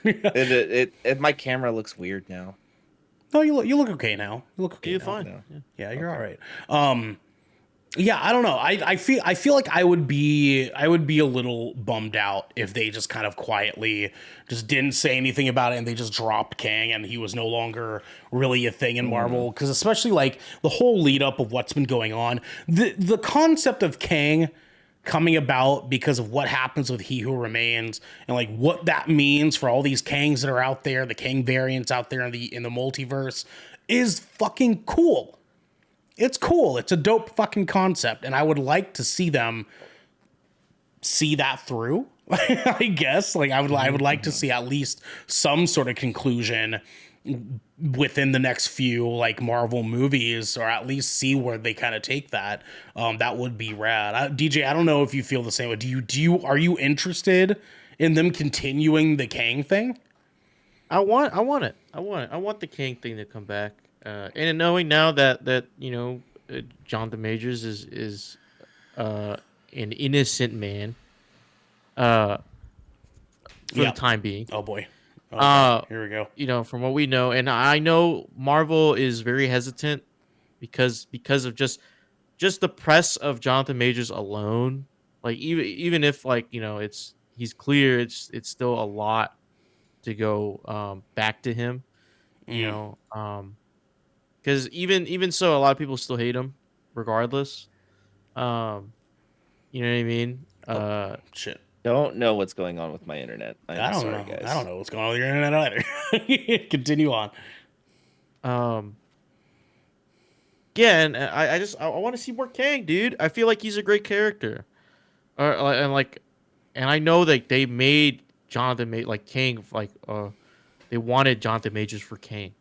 My camera looks weird now. No, you look okay now. You look okay. You're now. fine. No. Yeah. Yeah, you're all right. Yeah, I don't know. I feel like I would be a little bummed out if they just kind of quietly just didn't say anything about it and they just dropped Kang and he was no longer really a thing in Marvel. Because especially like the whole lead up of what's been going on, the concept of Kang coming about because of what happens with He Who Remains and like what that means for all these Kangs that are out there, the Kang variants out there in the multiverse, is fucking cool. It's cool. It's a dope fucking concept, and I would like to see them see that through. I guess like I would like to see at least some sort of conclusion within the next few like Marvel movies, or at least see where they kind of take that. That would be rad. DJ, I don't know if you feel the same way. Are you interested in them continuing the Kang thing? I want it. I want the Kang thing to come back. And knowing now that Jonathan Majors is an innocent man, for the time being. Oh boy. Okay, here we go. From what we know, and I know Marvel is very hesitant because of just the press of Jonathan Majors alone. Like even if he's clear, it's still a lot to go back to him. Because even so, a lot of people still hate him, regardless. You know what I mean? Shit. Don't know what's going on with my internet. I don't know. Guys. I don't know what's going on with your internet either. Continue on. Yeah, and I want to see more Kang, dude. I feel like he's a great character, and I know that they made Kang they wanted Jonathan Majors for Kang.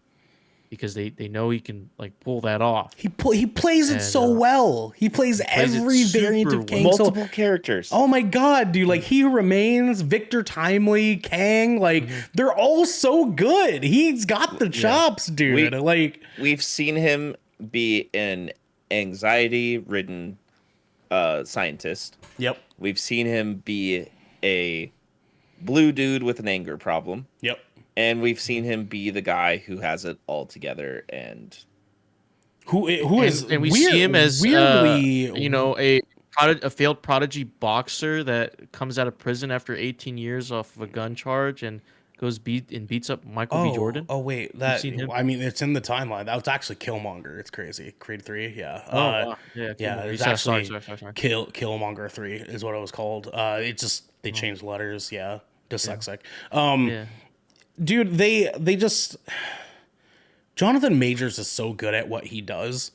Because they know he can pull that off. He plays it so well. He plays every variant of Kang. Multiple characters. Oh my god, dude! Like He Who Remains, Victor Timely, Kang. They're all so good. He's got the chops, dude. We've seen him be an anxiety-ridden scientist. Yep. We've seen him be a blue dude with an anger problem. Yep. And we've seen him be the guy who has it all together and we see him as weirdly, a failed prodigy boxer that comes out of prison after 18 years off of a gun charge and beats up Michael B. Jordan. Oh wait, I mean it's in the timeline. That was actually Killmonger. It's crazy. Creed 3, yeah. Wow. Yeah, it's actually Killmonger 3 is what it was called. It just they changed letters. Yeah, dyslexic. Dude, they just Jonathan Majors is so good at what he does,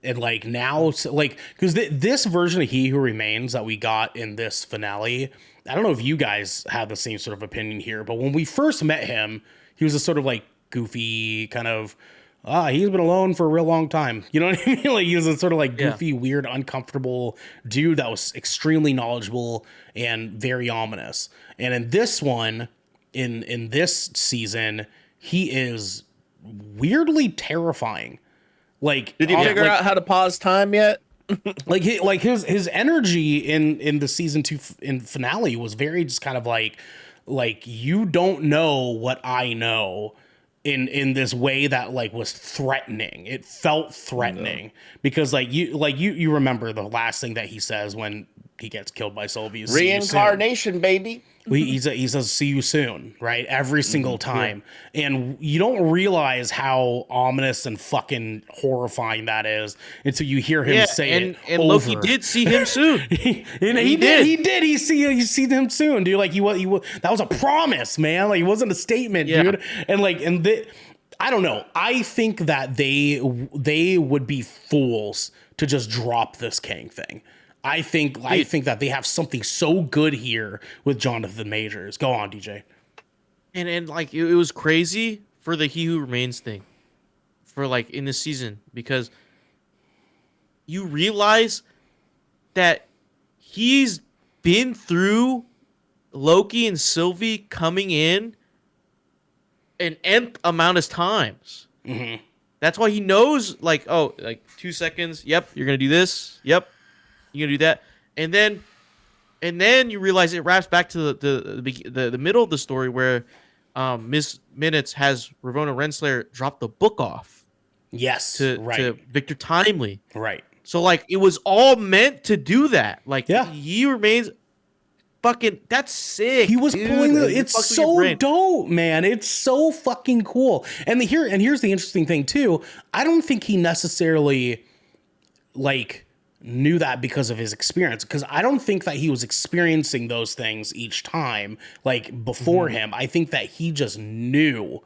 and now because this version of He Who Remains that we got in this finale, I don't know if you guys have the same sort of opinion here, but when we first met him, he was a sort of goofy kind of he's been alone for a real long time. You know what I mean? He was a sort of goofy, weird, uncomfortable dude that was extremely knowledgeable and very ominous. And in this one. In this season, he is weirdly terrifying. Did you figure out how to pause time yet? his energy in the season 2 in finale was very just kind of like you don't know what I know in this way that was threatening. It felt threatening because you remember the last thing that he says when he gets killed by Sylvie. Reincarnation, baby. He says, see you soon, right? Every single time. Yeah. And you don't realize how ominous and fucking horrifying that is until you hear him say it. And Loki did see him soon. He did. He see him soon, dude. He was that was a promise, man. It wasn't a statement, dude. And I don't know. I think that they would be fools to just drop this Kang thing. I think that they have something so good here with Jonathan Majors. Go on, DJ. And it was crazy for the He Who Remains thing for in this season because you realize that he's been through Loki and Sylvie coming in an nth amount of times. Mm-hmm. That's why he knows 2 seconds. Yep, you're gonna do this. Yep. You're gonna do that, and then you realize it wraps back to the middle of the story where Miss Minutes has Ravonna Renslayer drop the book off. Yes, to Victor Timely. Right. So like it was all meant to do that. Like Yeah. he remains fucking. That's sick. He was dude. pulling It it's fucks with your so brain. dope, man. It's so fucking cool. And here's the interesting thing too. I don't think he necessarily like knew that because of his experience, because I don't think that he was experiencing those things each time like before him. I think that he just knew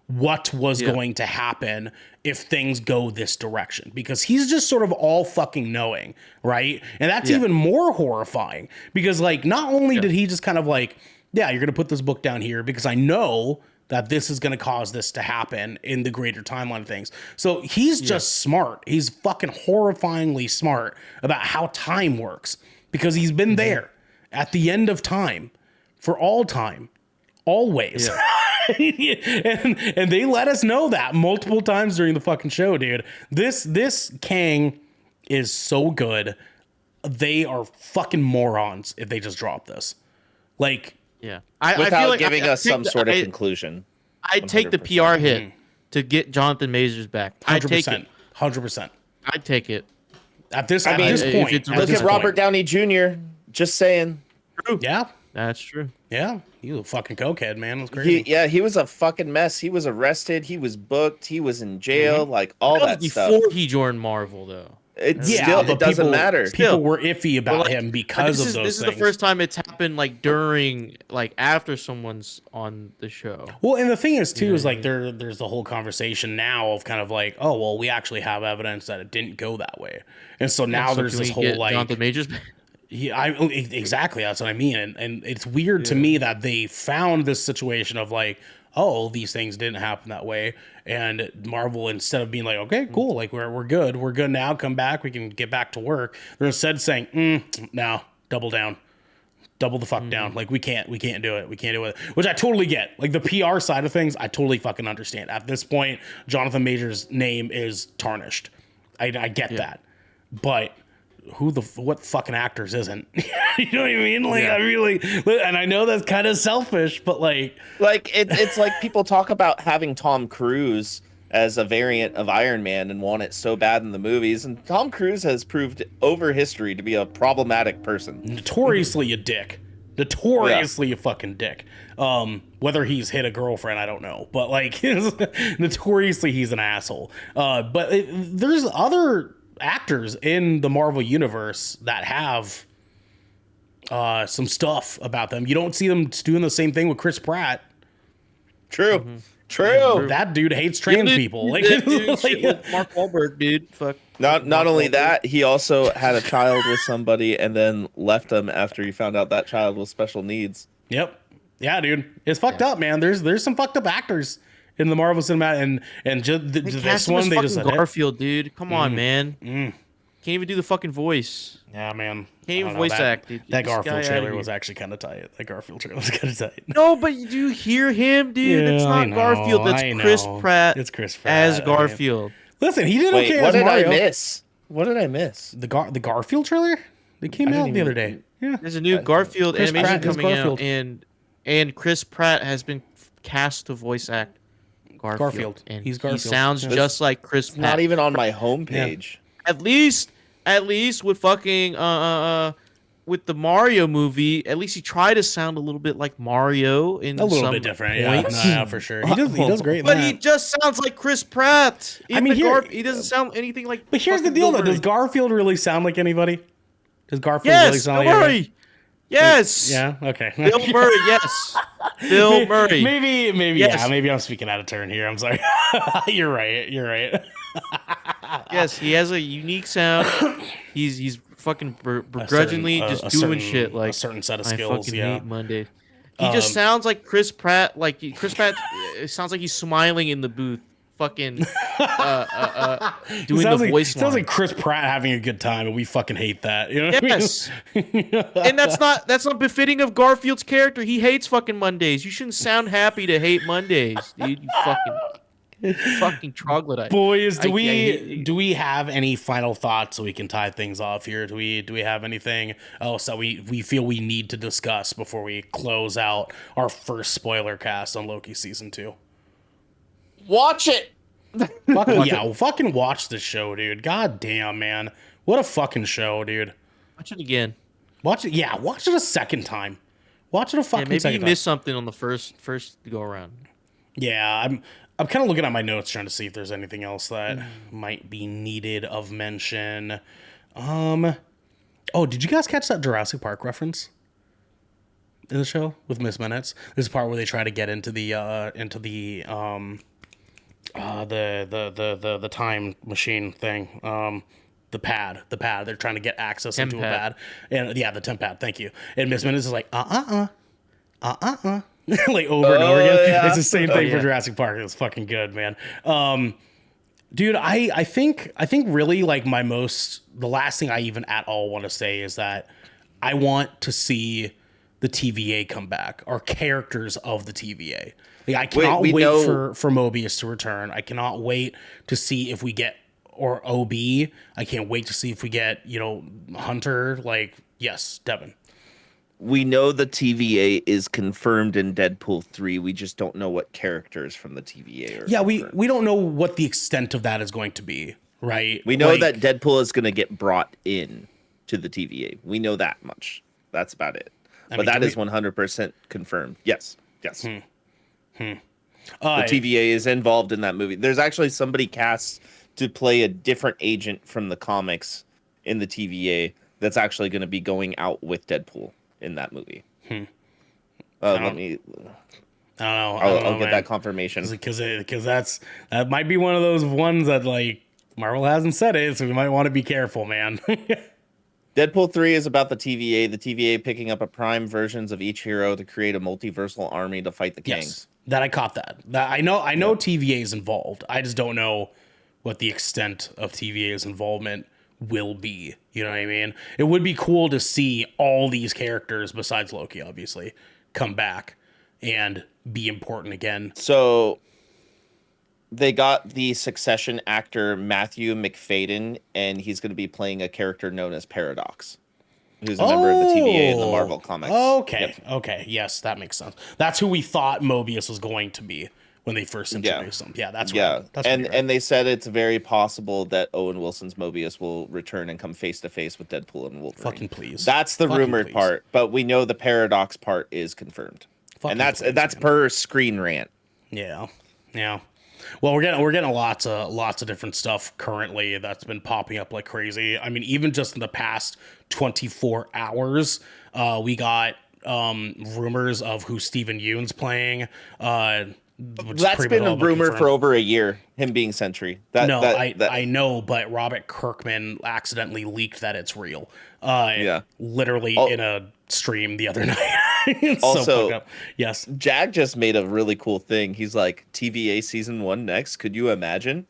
what was going to happen if things go this direction, because he's just sort of all fucking knowing, right? And that's even more horrifying, because like not only did he just kind of like, yeah, you're gonna put this book down here because I know that this is going to cause this to happen in the greater timeline of things. So he's just smart. He's fucking horrifyingly smart about how time works, because he's been there at the end of time for all time, always. and they let us know that multiple times during the fucking show, dude. This Kang is so good. They are fucking morons if they just drop this. Like, Yeah, Without I feel like giving us take some the- sort of conclusion. I take the 100%. PR hit to get Jonathan Majors back. I take it. 100%. I take it. At this mean, point, if it's- Look at Robert Downey Jr. Just saying. Yeah, That's true. yeah. He was a fucking cokehead, man. It was crazy. He was a fucking mess. He was arrested. He was booked. He was in jail. Like all that stuff. Before he joined Marvel, though. It doesn't matter. People Still. were iffy about Like, him because of those this things. is the first time it's happened like during, like after someone's on the show. Well, and the thing is too is like there's the whole conversation now of kind of like, oh well, we actually have evidence that it didn't go that way, and so now So there's can this we whole get like, Jonathan Majors back? yeah, exactly, that's what I mean, and it's weird to me that they found this situation of like, oh, these things didn't happen that way, and Marvel, instead of being like, okay, cool, like we're good now, come back, we can get back to work, they're instead saying, no, double the fuck down, like we can't do it, which I totally get. Like the PR side of things, I totally fucking understand. At this point, Jonathan Majors' name is tarnished. I get that, but what fucking actors isn't? You know what I mean? Like I really, and I know that's kind of selfish, but like It's like people talk about having Tom Cruise as a variant of Iron Man and want it so bad in the movies, and Tom Cruise has proved over history to be a problematic person. notoriously a dick. Notoriously a fucking dick. Whether he's hit a girlfriend, I don't know, but like notoriously he's an asshole. But there's other actors in the Marvel universe that have some stuff about them. You don't see them doing the same thing with Chris Pratt. True. True. That dude hates trans people. Like, like, Mark Wahlberg, dude. Fuck. Not only that, he also had a child with somebody and then left them after he found out that child was special needs. yep. Yeah, dude. It's fucked up, man. There's some fucked up actors in the Marvel cinema, and just They this cast him one as they fucking just said, Garfield, dude. Come on, man. Can't even do the fucking voice. yeah, man. Can't even I don't know, voice that, act, dude. That Get this guy Garfield outta trailer here. was actually kind of tight. That Garfield trailer was kind of tight. No, but you do hear him, dude. Yeah, It's I not know, Garfield. I That's Chris know. Pratt. It's Chris Pratt, as I mean. Garfield. Listen, he did Wait, okay what as did Mario. I miss? What did I miss? The Garfield trailer? They came out the other day. Yeah. There's a new Garfield Chris animation Pratt is coming Garfield. out, and Chris Pratt has been cast to voice act Garfield. And He's Garfield. He sounds Yeah. just like Chris Pratt. Not even on my homepage. At least with fucking with the Mario movie, at least he tried to sound a little bit like Mario in A little some bit different. Yeah, points. no, for sure. He does great in But that. he just sounds like Chris Pratt. I mean, he doesn't sound anything like. But here's the fucking deal, Bill though. Does Murray. Garfield really sound like anybody? Does Garfield really Yes, sound Bill like anybody? Murray. Yes. Yeah. Okay. Bill Murray. Yes. Bill Murray. Maybe. Yes. Yeah. Maybe I'm speaking out of turn here. I'm sorry. You're right. Yes, he has a unique sound. He's fucking begrudgingly A just certain- doing shit like a certain set of I skills. fucking Yeah. hate Monday. He just sounds like Chris Pratt. Like Chris Pratt, it sounds like he's smiling in the booth, fucking doing the voice Sounds line. like Chris Pratt having a good time, and we fucking hate that. You know what Yes, I mean? and that's not befitting of Garfield's character. He hates fucking Mondays. You shouldn't sound happy to hate Mondays, dude. You fucking troglodyte. Boys, do I hate- we have any final thoughts so we can tie things off here? Do we have anything else that we feel we need to discuss before we close out our first spoiler cast on Loki season 2? Watch it. Fucking, yeah, fucking watch the show, dude. God damn, man. What a fucking show, dude. Watch it again. Watch it. Yeah, watch it a second time. Watch it a Yeah, fucking maybe second you time. missed something on the first go around. Yeah, I'm kind of looking at my notes trying to see if there's anything else that might be needed of mention. Oh, did you guys catch that Jurassic Park reference in the show with Miss Minutes? There's a part where they try to get into the time machine thing. The pad. They're trying to get access into a pad. And yeah, the temp pad. Thank you. And Miss Minutes is like, like over and over again. Yeah. It's the same thing for yeah. Jurassic Park. It's fucking good, man. Dude, I think really like the last thing I even at all want to say is that I want to see the TVA come back, or characters of the TVA. Like, I cannot wait for Mobius to return. I cannot wait to see if we get, or OB. I can't wait to see if we get, Hunter. Like, yes, Devin. We know the TVA is confirmed in Deadpool 3. We just don't know what characters from the TVA are. Yeah, confirmed. we don't know what the extent of that is going to be, right? We know Like, that Deadpool is going to get brought in to the TVA. We know that much. That's about it. But that is 100% confirmed. Yes. The TVA is involved in that movie. There's actually somebody cast to play a different agent from the comics in the TVA that's actually going to be going out with Deadpool in that movie. Let me. I don't know. I'll get that confirmation. Because that might be one of those ones that like Marvel hasn't said it, so we might want to be careful, man. Deadpool 3 is about the TVA. The TVA picking up a prime versions of each hero to create a multiversal army to fight the Kangs. Yes, that I caught that. I know TVA is involved. I just don't know what the extent of TVA's involvement will be. You know what I mean? It would be cool to see all these characters, besides Loki, obviously, come back and be important again. So they got the Succession actor Matthew McFadden, and he's going to be playing a character known as Paradox, who's a member of the TVA in the Marvel comics. Okay, Yep. okay, yes, that makes sense. That's who we thought Mobius was going to be when they first introduced him. Yeah, that's Yeah, right. That's and they said it's very possible that Owen Wilson's Mobius will return and come face to face with Deadpool and Wolverine. Fucking please. That's the Fucking rumored please. part, but we know the Paradox part is confirmed, Fucking and please, that's man. per Screen Rant. Yeah. Well, we're getting lots of different stuff currently that's been popping up like crazy. I mean, even just in the past 24 hours, we got rumors of who Steven Yeun's playing. Which That's pretty been much a all but rumor confirmed. for over a year. Him being Sentry. I know, but Robert Kirkman accidentally leaked that it's real. Literally in a stream the other night. It's so Also, fucked up. Yes. Jag just made a really cool thing. He's like, TVA season 1 next. Could you imagine?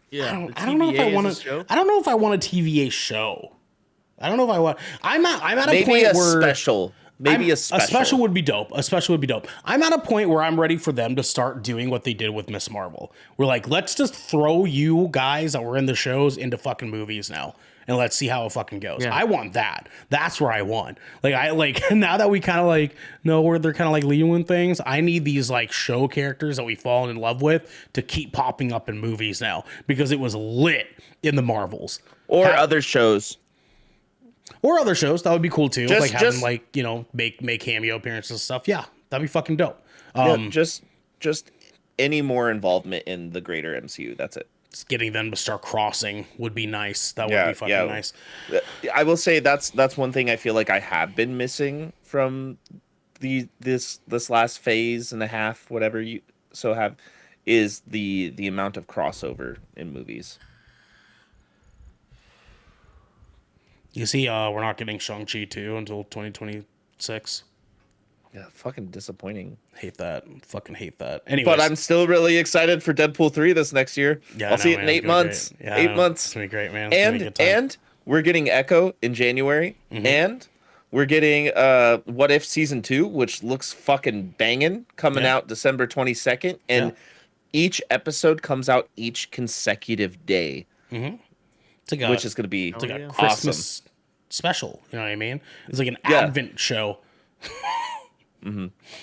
Yeah, I don't know if I want to. I don't know if I want a TVA show. I don't know if I want. I'm at a Maybe point a where special. Maybe a special. A special would be dope. A special would be dope. I'm at a point where I'm ready for them to start doing what they did with Miss Marvel. We're like, let's just throw you guys that were in the shows into fucking movies now, and let's see how it fucking goes. Yeah. I want that. That's where I want. Like now that we kind of like know where they're kind of like leading things. I need these like show characters that we've fallen in love with to keep popping up in movies now, because it was lit in the Marvels Or other shows. or other shows. That would be cool too. Just- like having just- like make cameo appearances and stuff. Yeah, that'd be fucking dope. Yeah, just any more involvement in the greater MCU. That's it. Just getting them to start crossing would be nice. That would be fucking nice. I will say that's one thing I feel like I have been missing from this last phase and a half, whatever you have, is the amount of crossover in movies. You see, we're not getting Shang-Chi 2 until 2026. Yeah, fucking disappointing. Hate that. Fucking hate that. Anyways, But I'm still really excited for Deadpool 3 this next year. Yeah, I'll see it man, in it's 8 gonna be months. great. Yeah, I 8 know. months. It's gonna be great, man. It's gonna be a good time. And we're getting Echo in January, and we're getting What If Season 2, which looks fucking banging, coming out December 22nd, and each episode comes out each consecutive day, It's like which is going to be it's like a awesome. Christmas special. You know what I mean? It's like an Yeah. Advent show.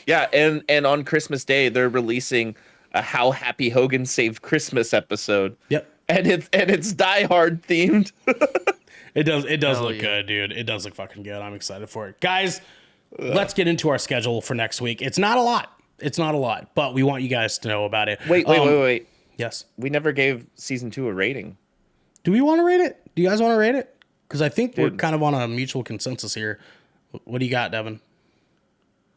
Yeah, and on Christmas Day, they're releasing a How Happy Hogan Saved Christmas episode. Yep. And it's Die Hard themed. It does Hell look yeah. good, dude. It does look fucking good. I'm excited for it. Guys, let's get into our schedule for next week. It's not a lot, but we want you guys to know about it. Wait. Yes. We never gave season 2 a rating. Do we want to rate it? Do you guys want to rate it? Because I think we're Dude. kind of on a mutual consensus here. What do you got, Devin?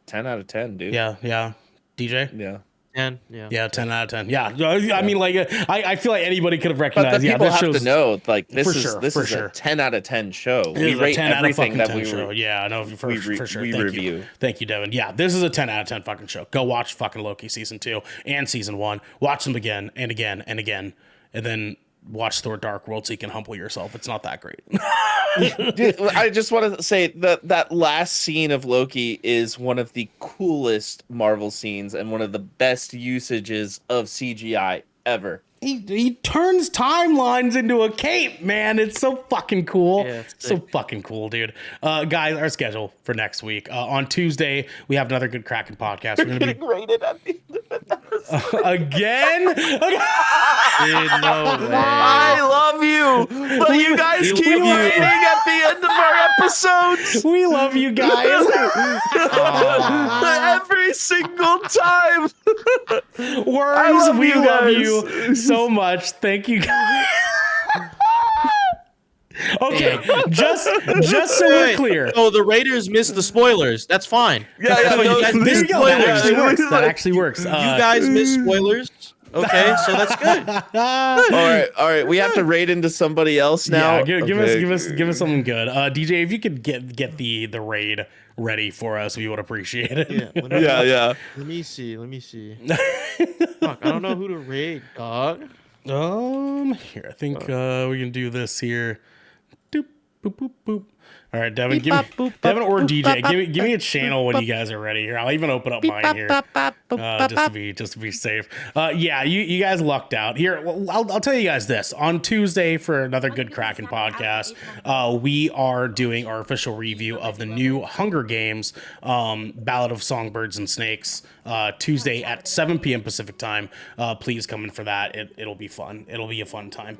10 out of 10, dude. Yeah. DJ? Yeah. And yeah. Yeah, 10 out of 10. Yeah. I mean, like, I feel like anybody could have But recognized. the Yeah, people this have show's to know, like, For this sure, is sure. a 10 out of 10 show. This We is a rate 10 out of everything fucking that 10 we show. Yeah, no, for sure. we Thank review. you. Thank you, Devin. Yeah, this is a 10 out of 10 fucking show. Go watch fucking Loki season 2 and season 1. Watch them again and again and again. And then watch Thor Dark World so you can humble yourself. It's not that great. Dude, I just want to say that last scene of Loki is one of the coolest Marvel scenes and one of the best usages of CGI ever. He turns timelines into a cape, man. It's so fucking cool. Yeah, it's so sick. fucking cool, dude. Guys, our schedule for next week. On Tuesday, we have another good Kraken podcast. We're gonna be Rated at the end of an episode. again. Dude, no way. I love you, but you guys we keep love you. rating at the end of our episodes We love you guys. every single time. Worms, love we you love guys. you so much. Thank you guys. Okay, just so we're Wait, clear. Oh, the Raiders missed the spoilers. That's fine. Yeah, So you guys There missed you go. That spoilers. actually works. That actually works. You guys missed spoilers. Okay, so that's good. All right. We have to raid into somebody else now. Yeah, give Okay. us something good. DJ, if you could get the raid ready for us, we would appreciate it. Yeah. Let me see. Fuck, I don't know who to raid, dog. Here, I think we can do this here. Doop, boop, boop, boop. All right, Devin, Devin or DJ, give me a channel when you guys are ready here. I'll even open up mine here, just to be safe. Yeah, you guys lucked out here. Well, I'll tell you guys this: on Tuesday for another good Kraken podcast, we are doing our official review of the new Hunger Games, Ballad of Songbirds and Snakes. Tuesday at 7 p.m. Pacific time. Please come in for that. It'll be fun. It'll be a fun time.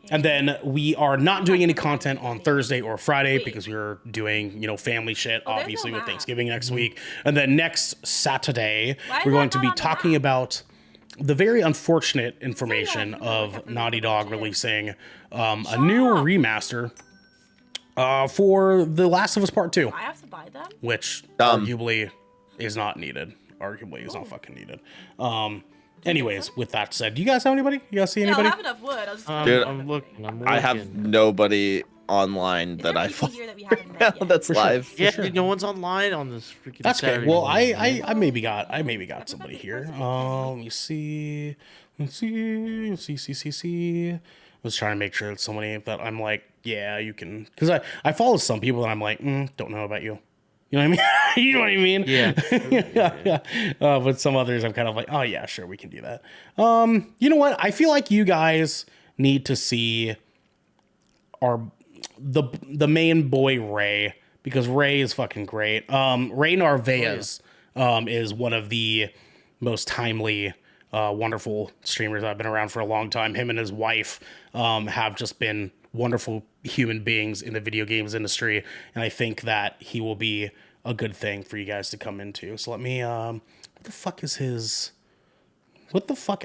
And then we are not doing any content on Thursday or Friday because we're doing, family shit, obviously, with Thanksgiving next week. And then next Saturday, we're going to be talking about the very unfortunate information of Naughty Dog releasing a new remaster for The Last of Us Part 2, I have to buy them? which arguably is not needed. Arguably is not fucking needed. Anyways, with that said, do you guys have anybody? You guys see Yeah, I'll anybody? have enough wood. I'll just Dude, I'm looking. I have nobody online Is that there I people follow here that we haven't met yet? that's For sure. live. Yeah, dude, no one's online on this freaking. That's Saturday good. Well, morning, I maybe got somebody here. Let me see. See. I was trying to make sure it's somebody that I'm like, yeah, you can, because I follow some people that I'm like, don't know about you. You know what I mean? You know what I mean? Yeah. yeah. But some others I'm kind of like, oh yeah, sure, we can do that. You know what? I feel like you guys need to see the main boy Ray, because Ray is fucking great. Ray Narvaez is one of the most timely, wonderful streamers that have been around for a long time. Him and his wife have just been wonderful human beings in the video games industry, and I think that he will be a good thing for you guys to come into. So let me what the fuck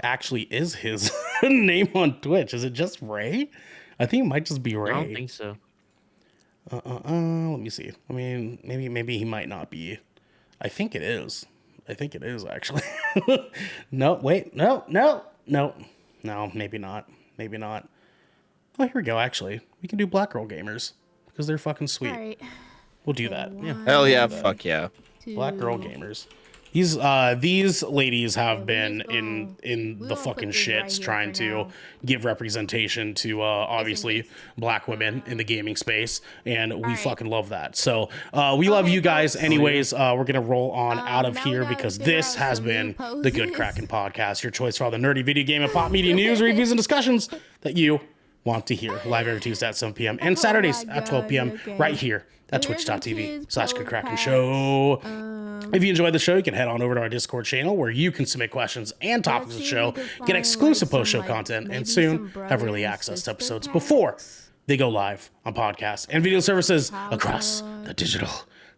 actually is his name on Twitch? Is it just Ray? I think it might just be Ray. I don't think so. Let me see. I mean, maybe he might not be. I think it is actually. No, wait, no, maybe not. Oh, here we go. Actually, we can do Black Girl Gamers because they're fucking sweet. All right. We'll do that. Hell yeah, fuck yeah. Black Girl Gamers. These ladies have been in the fucking shits trying to give representation to obviously black women in the gaming space, and we fucking love that. So we love you guys. Anyways, we're gonna roll on out of here because this has been the Good Kraken Podcast, your choice for all the nerdy video game and pop media news, reviews, and discussions that you want to hear. Live every Tuesday at 7 p.m. and Saturdays at 12 p.m. right here at twitch.tv/GoodKrakenShow. If you enjoyed the show, you can head on over to our Discord channel where you can submit questions and topics of the show, get exclusive post-show content, and soon have early access to episodes before They go live on podcasts and video services across the digital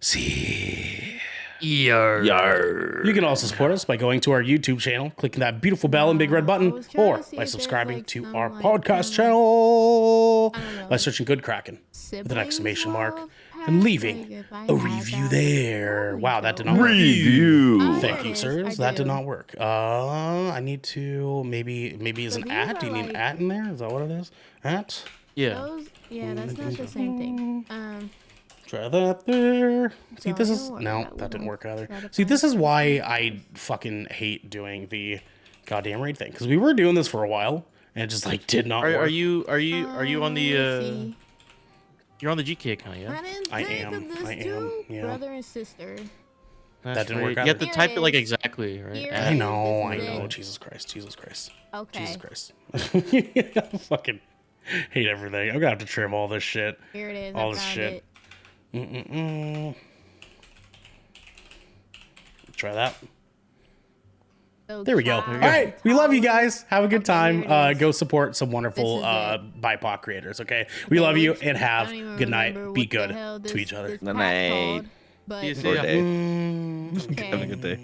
sea. You can also support us by going to our YouTube channel, clicking that beautiful bell and big red button, was trying or to see by if there's, subscribing like, to some, our like, podcast kinda, channel I don't know, by like, searching Good Kraken with an exclamation mark love and pack, leaving like, if I a had review that, there. holy Wow, that did cow. not work. Review. Thank There you, it is. sirs. I That did do. not work. I need to maybe is So an these at. Do you are, need an like- at in there? Is that what it is? At. Yeah. Those, yeah, that's not the same thing. Try that there. See, So this I is don't want no, that that didn't one. work either. Try to See, this find is why I fucking hate doing the goddamn raid thing because we were doing this for a while and it just like did not work. Are you on the let's see. you're on the GK account, yeah? I didn't I think am, of this I am, too, yeah. brother and sister. That's didn't work You have to either. type Here it like it exactly, right? Here I it is. know, I This is know. it. Jesus Christ, Jesus Christ, Okay. Jesus Christ. I fucking hate everything. I'm gonna have to trim all this shit. Here it is. All I this found shit. it. Try that. So There we go. cow, All right, we love you guys. Have a good Okay, time. here it is. Go support some wonderful This is BIPOC creators. Okay, we love you which- and I have don't even good night. remember Be what the good hell to this- each other. this Good pack night. called, but See you Or ya. day. Mm. okay. Have a good day.